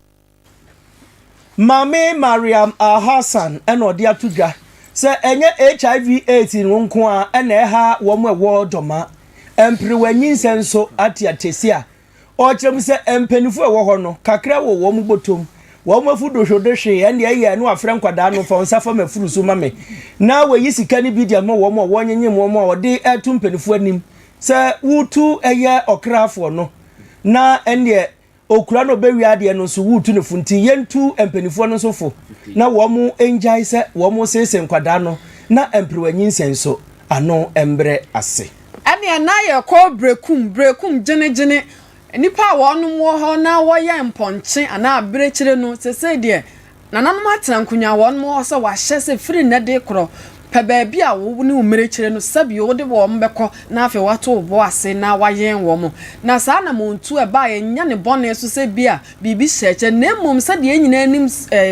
Mame Mariam Hassan eno de atudwa se enye HIV 18 nko a ena ha wo mo ewo doma emprewanyinsen so atiatesia o chem se empanifu ewo ho no kakra wo mo botom wo mo fudo hwodehwe ene ye no afre nkwada no fa onsafa mafuru so mame na we yisika ni bidia mo wo mo wonyenyem wo mo ode etu mpanifu anim se wutu eye okrafo no na ene okura no bewi ade no so wutu ne funti yentu empanifo no so fo na wo mu enjai se wo mu sese nkwada no na emprewanyinsen so ano embre ase ane na ye ko brekum gene nipa wonu wo ho na wo ye mponche ana abrekire no sese de nananum atena nkunya wonu wo so wa hye se free na de kro pa baabi a wo ne umerekire no sabi wo de wo mbekọ na afi wato bo ase na wayen wo mo na saa na montu e ba ye nya ne bone so se bia bibi hyeche na mom se de nyina nim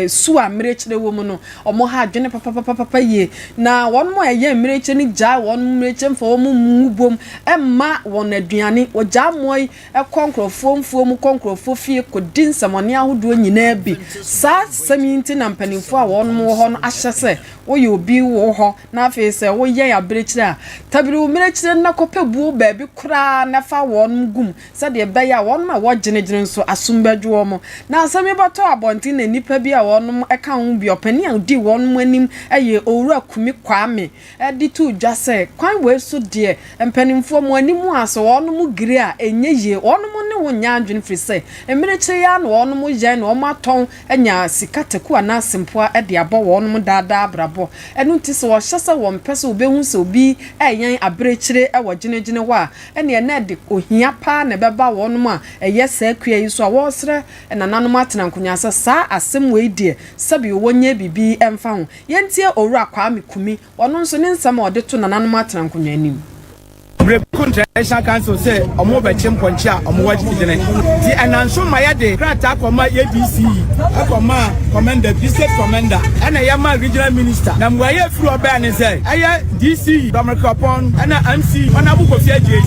su a merekire wo mo no omo ha adwene papa ye na won mo ye merekire ni ja won merekire mfa wo mo mubom emma won aduane wo ja moy konkrofo mfuo mu konkrofo fie kodin samone ahodo nyina bi saa saminti na mpanimfo a won mo ho no ahye se wo ye obi wo ho na face wo ye ya breachire a tabiri wo merekire na kopebu baabi kura na fa won gum se de be ya won ma wo genegene so asumbadwo mo na asami bato abonti na nipa bi a won eka ho bi opani a di won mo anim eye owura kumi kwame di tu dwase kwan we so de empanimfo mo animu aso won mo gire a enye ye won mo ne wo nya adwene firi se emerekire ya na won mo ye na o maton enya sikateku ana simpo a de abo won mo dada brabo enu ti so hyesa won pese obehu se obi eyan abrekire ewo genegene wa ene na de ohia pa na beba won mo a eye sa akua yi so a wo sere nananum atena nkunya sa asem we die sabi wonye bibi emfa ho yentie owura kwa mekumi wono nso ne nsam a ode to nananum atena nkunya anim Brekun Traditional Council say omo be chimponchi a omo waji gene di ananso maya de krata akoma ABC akoma commander district commander ana yama regional minister na mwaye furu oba ne say eye DC Dominic upon ana MC ona bu kofi aje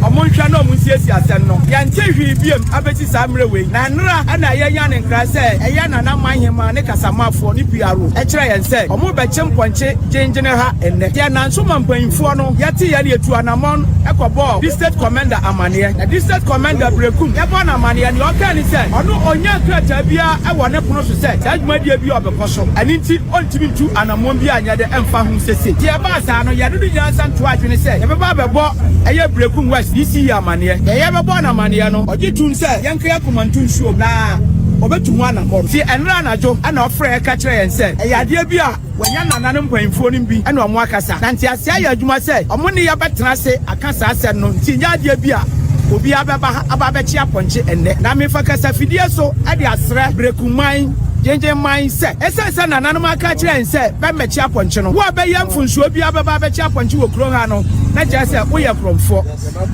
omonhwa na omunsiesi asem no yante hwi biem abeti samre we na nra ana ye ne nkra say eye na na manhema ne kasamafo ne piaro e kire yen say omo be chimponchi gengene ha enne ya nanso mampanfo no yate ye ne etu anamon ekobo district commander amane na district commander Brekum yabo na amane ne o kan say ono onya krata bia e wo ne pono so say adwumadie bi obekoso ani nti ontimi ntu anamon bi anya de emfa hu sese ye ba sa no ye dudu nyansa nto adwene say ye beba bebo eye Brekum West DC amane ye bebo na amane no oji tun say yenka yakumantu nsuo na obetumu anamor ti enra najo ana ofre ka kire yen se eyade bi a wanya nananem kwanfo nim bi ana omo akasa na nti ase aye adwuma se omo ne ya betena se akasa ase no nti nyade bi a obi aba be chi aponche enne na me fa kasa fidie so ade asre brekuman jenje mindset ese na nananem aka kire yen se be mechi aponche no wo be yamfu nsuo bi aba be chi aponche wo kro ha no na je se wo ye kromfo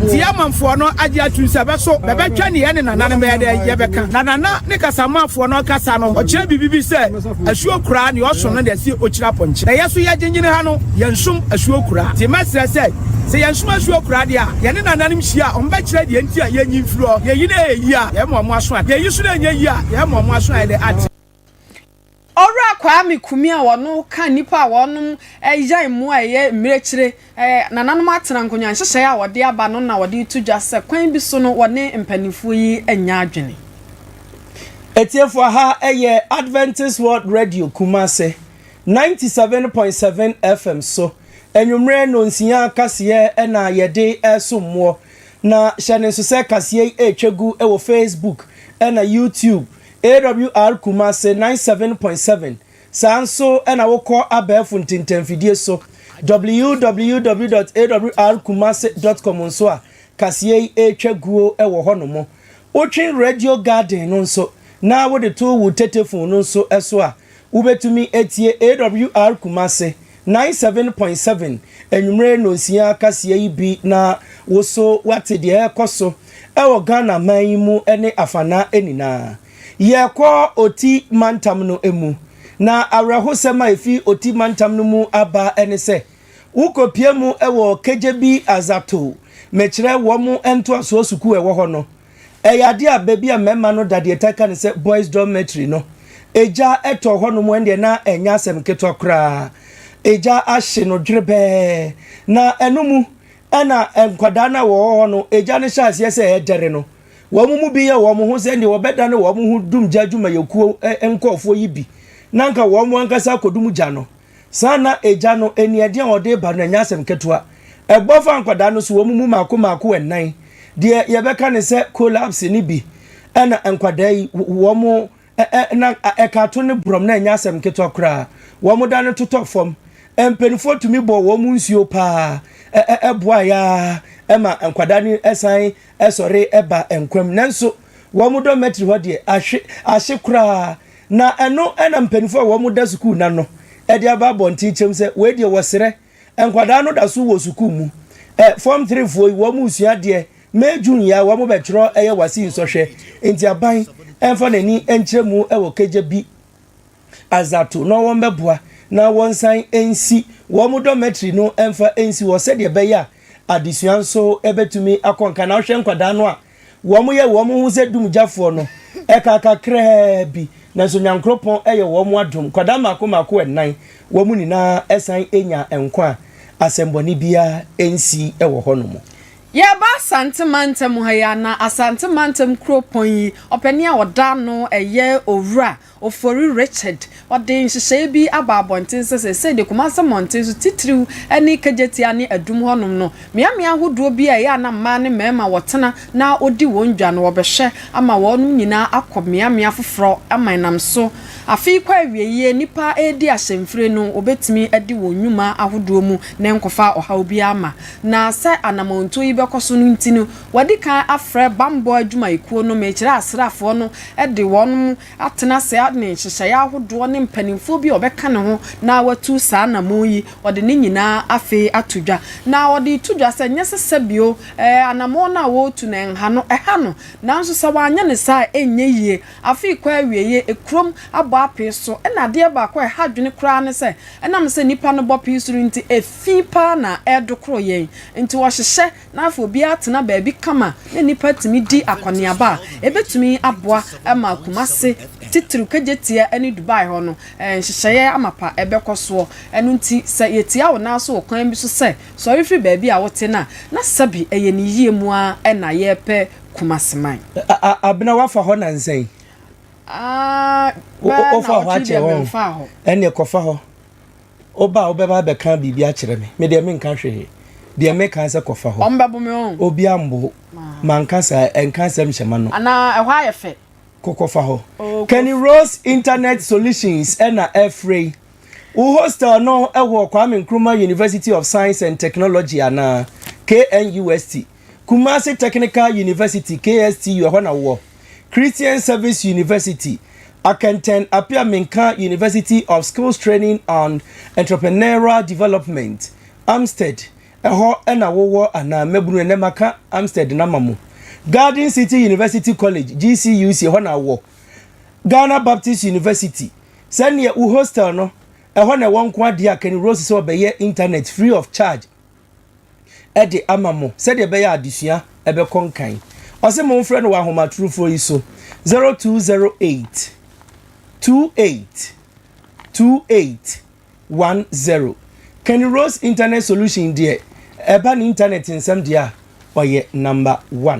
ti amanfo no age atu se be so be betwa ne ye ne nananem be ye be ka nana ne kasa manfo no kasa no o kire bibibi se asuo kura ne o so no de se o kire aponche na yeso ye jenjine ha no ye nsum asuo kura ti mesre se ye nsum asuo kura de a ye ne nananem hia o mbe kire de nti a ye nyimfuro ye yi na eyi a ye mo aso a ye yi so na nye yi a ye mo aso a de ati Ora kwa mikumi a wono ka nipa a wono eyan mu a ye mmirekire nananom atena nkonya nhyehyɛ a wode aba no na wode tu dwa sɛ kwan bi so no wone mpanifo yi anya adwene Etiefo ha eye Adventist World Radio Kumasi 97.7 FM so enwumre no nsia kase na yede esommo na hyɛne so sɛ kase etwegu ewo Facebook na YouTube Awr Kumasi 97.7 Sanso ena woko abefu ntintemfidie so www.awrkumasi.com nso a kasie etwaguo ewo honomo Otwin Radio Garden no nso na wo de to wo tetefon no nso eso a ubetumi etie Awr Kumasi 97.7 enwumre no nsia kasie yi bi na wo so wate de ekoso ewo Ghana man mu ene afana enina Yekwa oti mantam no emu na awrahosema efi oti mantam no mu aba ene se ukopie mu ewo kejebi azato mekire wo mu ento aso suku ewo ho no eyade a baby a mema no dade taka ne se boys dormitory no eja eto ho no mu ende na enya asem keto kra eja ahye no dwerebe na enumu ana enkwada na wo ho no eja ne hya ase se edere no Wamu bi ya wamu ho se ndi wobeda ne wamu hu dum jadwuma yekuo enkofo yi bi nanka wamu ankasa kodum gya no sana eja no eniade a ode ba no nyasem ketoa egbofa nkwada no so wamu mu mako enan de yebeka ne se collapse ni bi na nkwada yi wamu na ekato ne brom na nyasem ketoa kra wamu da ne totofom empenifo tumi bo wamu nsuo pa eboa ya ema nkwada ni esan esore eba enkwam nanso wo mu dormitory ho de ahye kura na eno ena mpanifo wo mu da school na no e de aba bonti chem se we de wosere nkwada no da so wo school mu form 3 fo wo mu usua de me junior wo mu betro eye wasi nsohwe enti aban enfo nani enkyeremu e wo keje bi azato no wo mbeboa na wonsan ensi wo mu dormitory no emfa ensi wo se de be ya adisuan so ebetumi akonka na hwe nkwada no a wo mu ye wo mu hu se dumjafo no ekaka kra bi na so nyankropon eye wo mu adum kwada mako enan wo mu nina esan enya enkwa asemboni bia ensi ewo honomo ya ba santimantem haya na asantimantem kropon yi opani a oda no eye owura ofori Richard odin hyehyɛ bi aba abonten sese de Kumasi monten so titiriw ani kajetia ne adum honom no miamia hodo bi a ya na mma ne mema wotena na odi wondwa no wobɛhwɛ ama wonum nyina akɔ miamia foforo amanam so afi kwa wieye nipa edi ahyemfire no obetimi adi wonnwuma ahodo mu ne nkofa ohaw bi ama na se anamonto yi bekoso no ntino wadi kan afre bambo adwuma ikuo no mekire asrafo no edi wonum atena se ne hyehyɛ ahodo ne mpanimfo bi obɛka ne ho na watu saa na moyi ode ne nyina afi atudwa na ode tudwa se nyesese bio anamo na wotu na nha no ɛha no nanso sa wanya ne saa enye yie afi kwa wieye ekrom abo ape so na de ba kwa ha dwene kra ne se enam se nipa no bo pe suru nti efi pa na edokro yen nti wo hyehyɛ na afo bi atena ba bi kama ne nipa timi di akoniaba ebetumi aboa ama Kumasi titru kajetia ani Dubai ho no hyehyɛ amapa ebekoso enu nti se yetia wo na so wo kwan bi so se sorry free ba bi a wote na sabi eye ni yie mu a na ye pe Kumasi man abna wafa ho na nsen ofa ho ache ho ene kofa ho oba obeba be kan bibia kire me de me nka hwe de me kan se kofa ho ombebo me on obi ambo man kasa enka sem hyema no ana ehwa ye fe kokofa ho Kenny Rose Internet Solutions na Free wo hostel no ewo Kwame Nkrumah University of Science and Technology ana KNUST Kumasi Technical University KSTU ehona wo Christian Service University Akenten Apia Minka University of Skills Training and Entrepreneurial Development Amstead eho na wo ana mebunu enemaka Amstead na mamu Garden City University College GCUC ehona wo Ghana Baptist University senior u hostel no ehona won kwa dia Kenny Rose so be internet free of charge ede amamo said e be ya adesua e be konkan ose mo mfre no wa homa trufo yi so 0208 2810 Kenny Rose Internet Solution there eba ni internet nsem dia oye number 1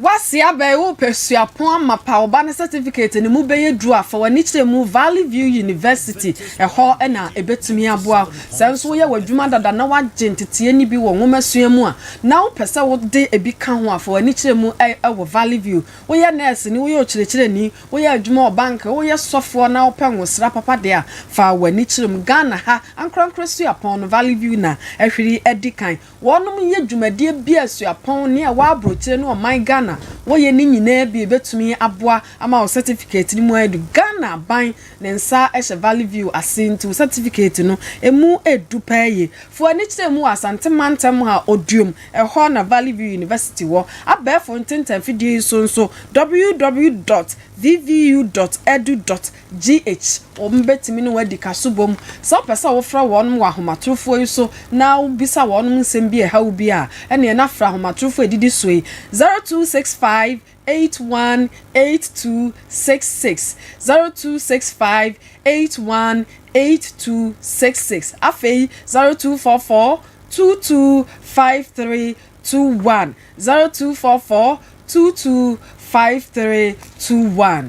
Wasi abe wo pesua pon mapa oba ne certificate ni mu beye dru afa wani kire mu Valley View University eho na ebetumi aboa senso ye wadwuma dada na wagye ntetie ni bi wo nwomasua mu a na wo pese wo de ebi ka ho afa wani kire mu wo Valley View wo ye nurse ni wo ye okirekire ni wo ye adwuma o bank wo ye sofo na wo pen wo sra papa de a fa wani kire mu Ghana ha ankrankresua pon no Valley View na ehwiri edikan wonum ye dwumadie bi asua pon ne a wa abrochire no o my Ghana woye ni nyina bi betumi aboa ama o certificate ni mu edu Ghana ban ne nsa ehye Valley View asintu certificate no emu edu paye fo ani kire mu asante mantem ha odium eho na Valley View University wo abefo ntentan fidie so www.vvu.edu.gh ombetimi no wadi kasubom so pesa wo fra won wa homatrofo so na ubisa won nsem bi e ha ubi a ene na fra homatrofo edidi so 0265 818266 0265 818266 afei 0244 225321 0244 225321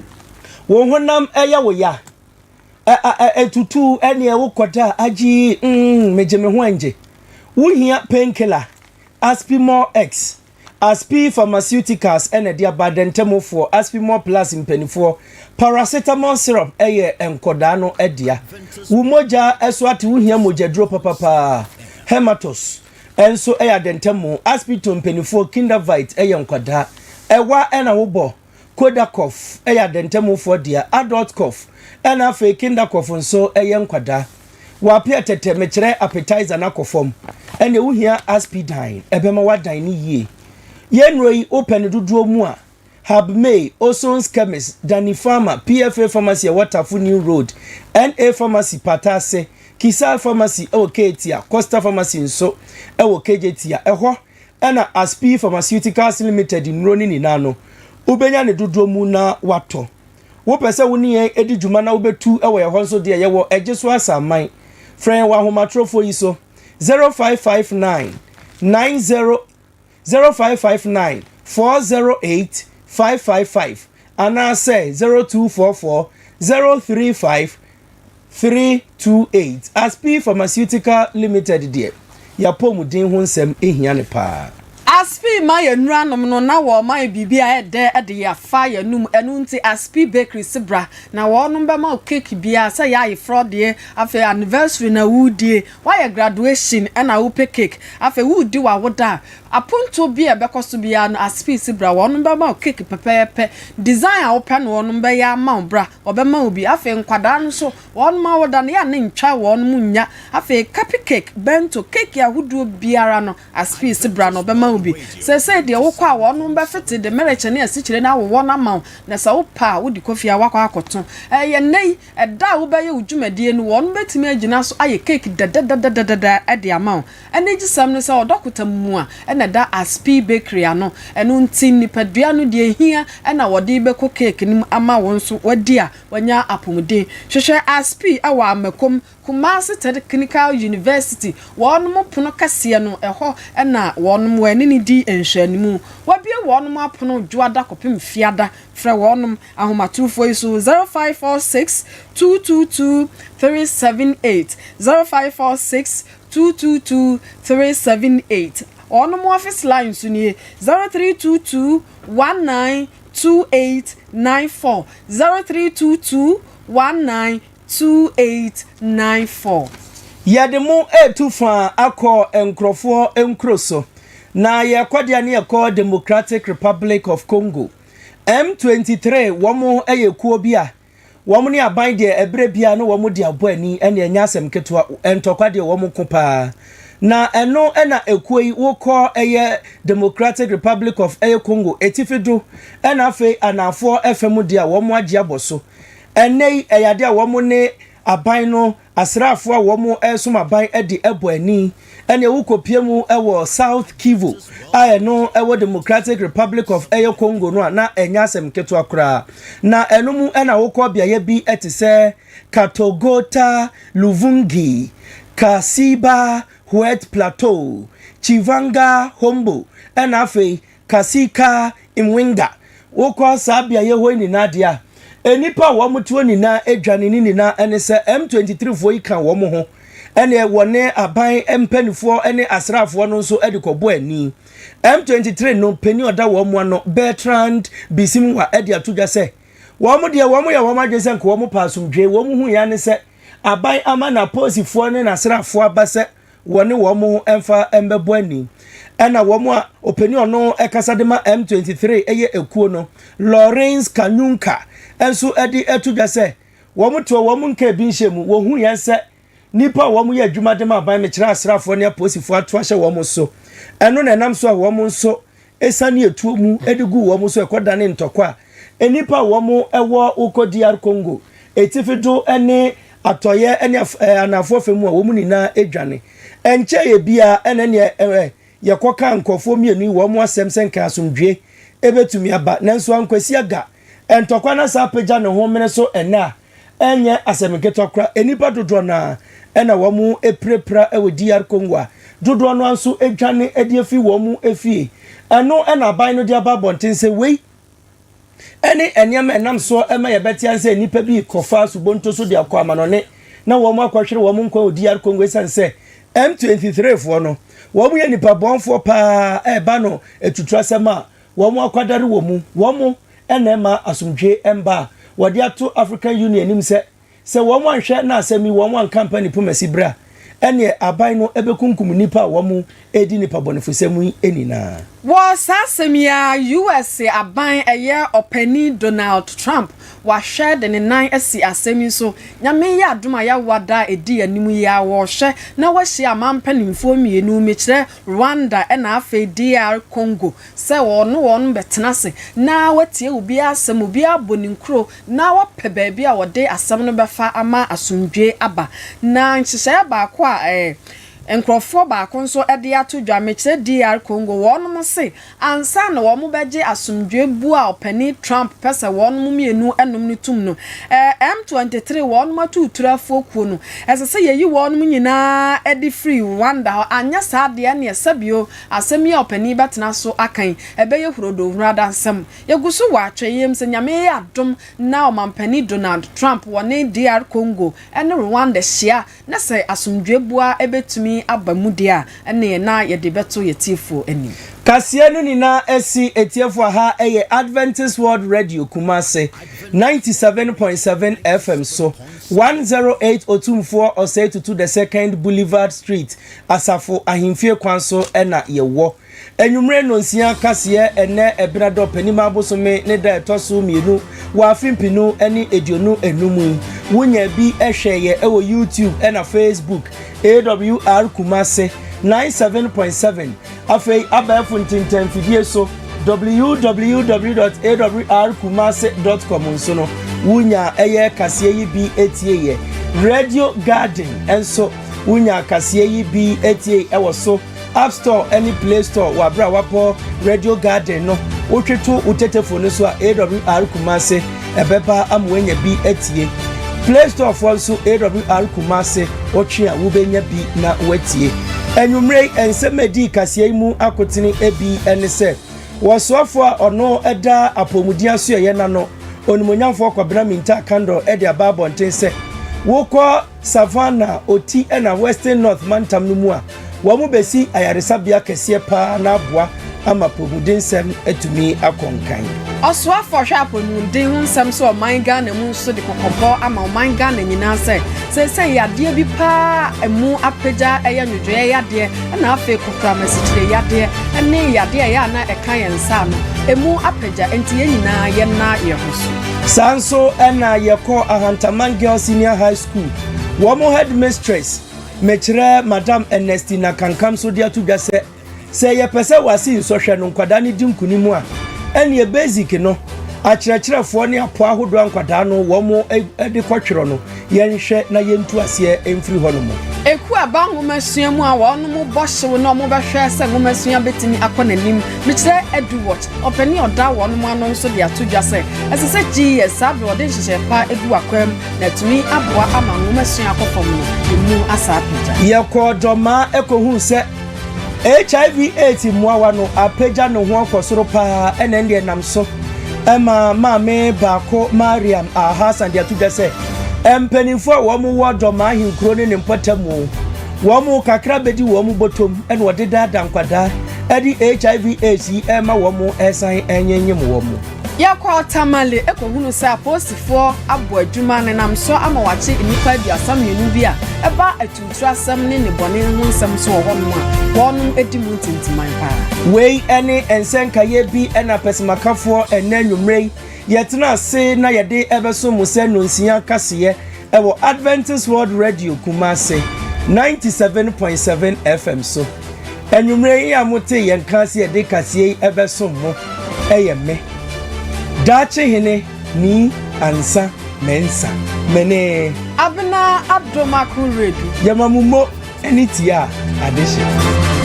wo honam eya wo ya tutu ene e wo koda agi mejeme ho anje wo hia painkiller Aspimore X Aspi Pharmaceuticals ene dia badentemofo Aspimore Plus impenifo paracetamol syrup eye enkoda no edia wo moja eso ate wo hia moja dro papa hematos enso eye dentemo Aspito impenifo Kindervite eye enkoda ewa ena wo bo Koda cough eye dentemofo dia adult cough ena fe kinder cough nso eye enkoda wa pia tete mekire appetizer na kofom ene wo hia aspidine ebema wadan ni yie yenroi open duduo mu a Habmay Oson's Chemist Danny Farmer PFA Pharmacy Waterford New Road NA Pharmacy Patase Kisal Pharmacy Ketia Costa Pharmacy nso KJtia eho ena Aspi Pharmaceuticals Limited in Roni ni nano ubenya ne duduo mu na wato wo pese wo ni edi dwuma na obetu ewo ye honso de ye wo ejeso asaman friend wa homatrofo yi so 0559 90 0559 408 555 and I say 0244 035 328 Aspi Pharmaceutical Limited dear ya pomudin ho nsem ehia ne pa Aspi my nranom no na wo my bibia de ya fire num enu nti Aspi bakery sibra na wo no be ma cake bia say ya fraud de afa anniversary na wudie why graduation and a upe cake afa wudi wa woda apunto bia bekoso bia no Aspi sibra wo no be ma cake pepepe design a open wo no be ya ma bra obe ma obi afa nkwada no so wo no ma woda na ya ne ntwa wo no munya afa cupcake bento cake ya hudu biara no Aspi sibra no be ma obi say de wo kwa wo no be fete de mereche na asikire na wo na ma na sa wo pa wo di kofi awakwa akoto ye nei da wo be ye udwumadie no wo no betimi agina so aye cake da ade ama ene gisam no say odokota mu a ene da Aspi bakery ano eno nti nipadua no de hia ena wo de be ko cake nim ama wo nso wadi a wanya apomuden hwehwe Aspi awa amakom Kumasi Technical University won mo pono kase no eho ena won mo ani di enhwanimu wabie won mo apono dwoada kopem fiada frɛ wonum ahomatrufo iso 0546 222 378 0546 222 378 wonum office line so nie 0322 19 2894 0322192894. Yademu etufa akọ enkrofo enkroso na yekwade ne yekọ Democratic Republic of Congo M23 womo eyekuo bia womo ne aban de ebre bia no womo de aboani ene enya asem ketwa entokwade womo kopa na eno ena ekuoi wokọ eye Democratic Republic of Congo etifido ena afi anafo FM de a womo agye aboso enei eyade a womo ne aban no asrafo a womo esum aban de eboani ene wukopie mu ewo South Kivu a no ewo Democratic Republic of Congo no na enya asem keto akra na eno mu ena wokọ biaye bi etise Katogota, Luvungi, Kasiba, Huet Plateau, Chivanga, Hombo, ena afi Kasika, Imwinga wokọ sabia ye ho ni nadia enipa wo mutuo ni na edwane ni na ene se M23 fo yi kan wo mo ho ene wone aban empanifo ene asrafo no nso edikobo ani M23 no peni oda wo mo no Bertrand Bisimwa edi atudwa se wo mo de wo mo ye wo ma dwese nko wo mo pasumdwe wo mo hu ya ne se aban ama na posifo ne na asrafo abase wone wo mo emfa embebo ani ena wo mo openi ono ekasa de ma M23 eye ekuo no Lawrence Kanyunka enso edi etudwa se wo mo to wo mo nka bi nhemu wo hu yense nipa wo mo ye adwuma de ma ban me kira asrafo ne aposifo ato ahye wo mo so eno na nam so a wo mo nso esane etuo mu edigu wo mo so ekodane ntokwa enipa wo mo ewo ukodi DR Congo etifido ene atoye ene anafo femu a wo mo nina edwane enche ye bia ene ne yekoka nkofo mienu wo mo asem senka asomdwe ebetumi aba nanso ankwasi aga entokwa na sa peja ne ho mene so ena enye asemeketokra enipa dodo na ena wo mu eprepra ewo DR Congo dodo no anso edwane ediefi wo mu efie eno ena ban no dia babonten se wei ene enyam enam so ema yebetia se enipa bi kofa subonto so dia kwa manone na wo mu akwahwere wo mu nkwa DR Congo esanse M23 fo no wo mu ye nipa bonfo pa eba no etutrasema wo mu akwadare wo mu wo mu enema asumdwe emba wodi ato African Union nim se wo mo anhwe na asemi wo mo an company pomasi bra ene aban no ebekunkum nipa wo mo edi nipa bonefosemu enina wo sasemia US aban eye openi Donald Trump wa hwe de ne nan asi asemi so nyame ya adoma ya wada edi animu ya wo hwe na wa hye amampanimfo mienu mekire Rwanda ena afa DR Congo se wo no betenase na watie obi asem obi aboninkro na wa pe ba bia wode asem no befa ama asumdwe aba na nhyehyɛ baako a enkrofo ba konso ede ato dwamekire DR Congo wonum se ansa na wo mo beje asumdwe bu a opani Trump pesa wonum mienu enum ni tum no M23 wonum atuturafo kuo no esese yeyi wonum nyina ede free Rwanda anya saade ne esabio asemi a opani betena so akan ebe ye hurodo hurada nsem yegusu wa atweyem se nyame ye adom na omampani Donald Trump wone DR Congo ene Rwanda hia na se asumdwe bu a ebetumi abamudia ene na yede beto yetifo ani kasie no nina esi etiefo ha eye Adventist World Radio Kumasi 97.7 FM so 108 Otumfo Osei Tutu the second Blvd Street asafo ahimfie kwanso ena yewo enwumre no nsia kasie ene ebrado panima abosome ne da etoso mienu wa afimpinu ene edionu enumu wunya bi ehweye ewo YouTube ena Facebook Awr Kumasi 97.7 afei abafo ntintan fidie so www.awrkumasi.com nso no wunya eye kasie yi bi etie Radio Garden enso wunya kasie yi bi etie ewo so App Store any Play Store wa bra wapo Radio Garden no wotweto utetefo so a Awr Kumasi ebeba amwenya bi etie Play Store for so Awr Kumasi otwe a wobenya bi na watie enwumre ensemedi kasie mu akotini ebi enese wosofo a ono eda apomudia so ye na no onimonyamfo kwabra minta kando ede ababonten se wokọ Savannah oti ena Western North mantam no mu a wɔn mo besi ayaresabea kɛseɛ paa na aboa ama pomudensɛm atumi akɔnkan. Ɔsoafo hwɛ apomuden ho nsɛm so ɔman Ghana mu nso de kɔkɔbɔ ama ɔman Ghana nyinaa sɛ yadeɛ bi paa emu apagya ɛyɛ nwodwoɛ yadeɛ ɛna afei kokora masikyire yadeɛ ɛne yadeɛ ɛyɛ ana ɛka yɛn nsa no emu apagya enti yɛn nyinaa yɛna yɛ ho so. Saa nso ɛna yɛkɔ Ahantaman Girls Senior High School wɔn headmistress mekyerɛ Madam Ernestina Kankam so de ato dwa sɛ yɛpɛ sɛ wasi nsɔhwɛ no nkwadaa ne di nkunimu a ɛne basic no akyerɛkyerɛfoɔ ne apo ahodoɔ nkwadaa no wɔn de kɔtwerɛ no yɛnhwɛ na yɛntu aseɛ mfiri hɔ no mu. Eku aba ngomasua mu a wɔn mo bɔ hyew na wɔn bɛhwɛ sɛ ngomasua betumi akɔ n'anim mekyerɛ Eduwatch ɔpɛni ɔda wɔn mo ano nso de ato dwa sɛ ɛsɛ sɛ GS abe ɔde nhyehyɛ pa edu akwam na tumi aboa ama ngomasua akɔ fam no emu asa apagya. Yɛkɔ dɔmaa ekohu sɛ HIV/AIDS mmoawa no apagya no ho akɔsoro paa ɛna ndiɛ nam so ɛma maame baako Mariam Ahasan de ato dwa sɛ mpanimfoɔ a wɔn wɔ dɔmaa ahenkuro ne mpɔtamu wɔn kakra bɛdi wɔn bɔtɔm ɛna wɔde daadaa nkwadaa ɛde HIV/AIDS ɛma wɔn ɛsan ɛnyenyem wɔn. Yakwa tamale ekohunu sɛ aposifoɔ abɔ adwuma ne nam so ama wache nipa aduasa mmienu bi a ɛba atutu asɛm ne ne bɔne ho nsɛm so wɔ hɔnom a wɔnom edi mu ntintiman paa. Wei ɛne ɛnsɛnkaye bi ɛna pɛsimakafoɔ ɛnɛ nwumrɛ yɛtena ase na yɛde ɛbɛso mu sɛ nonsia kaseɛ ɛwɔ Adventist World Radio Kumasi 97.7 FM so. Ɛnwumrɛ yi a mote yɛn kaseɛ yɛde kaseɛ ɛbɛso mu ɛyɛ me. Dachi hene ni ansa mensa mene Abna Abdomakun Redu Yamamumo enitia adeshe.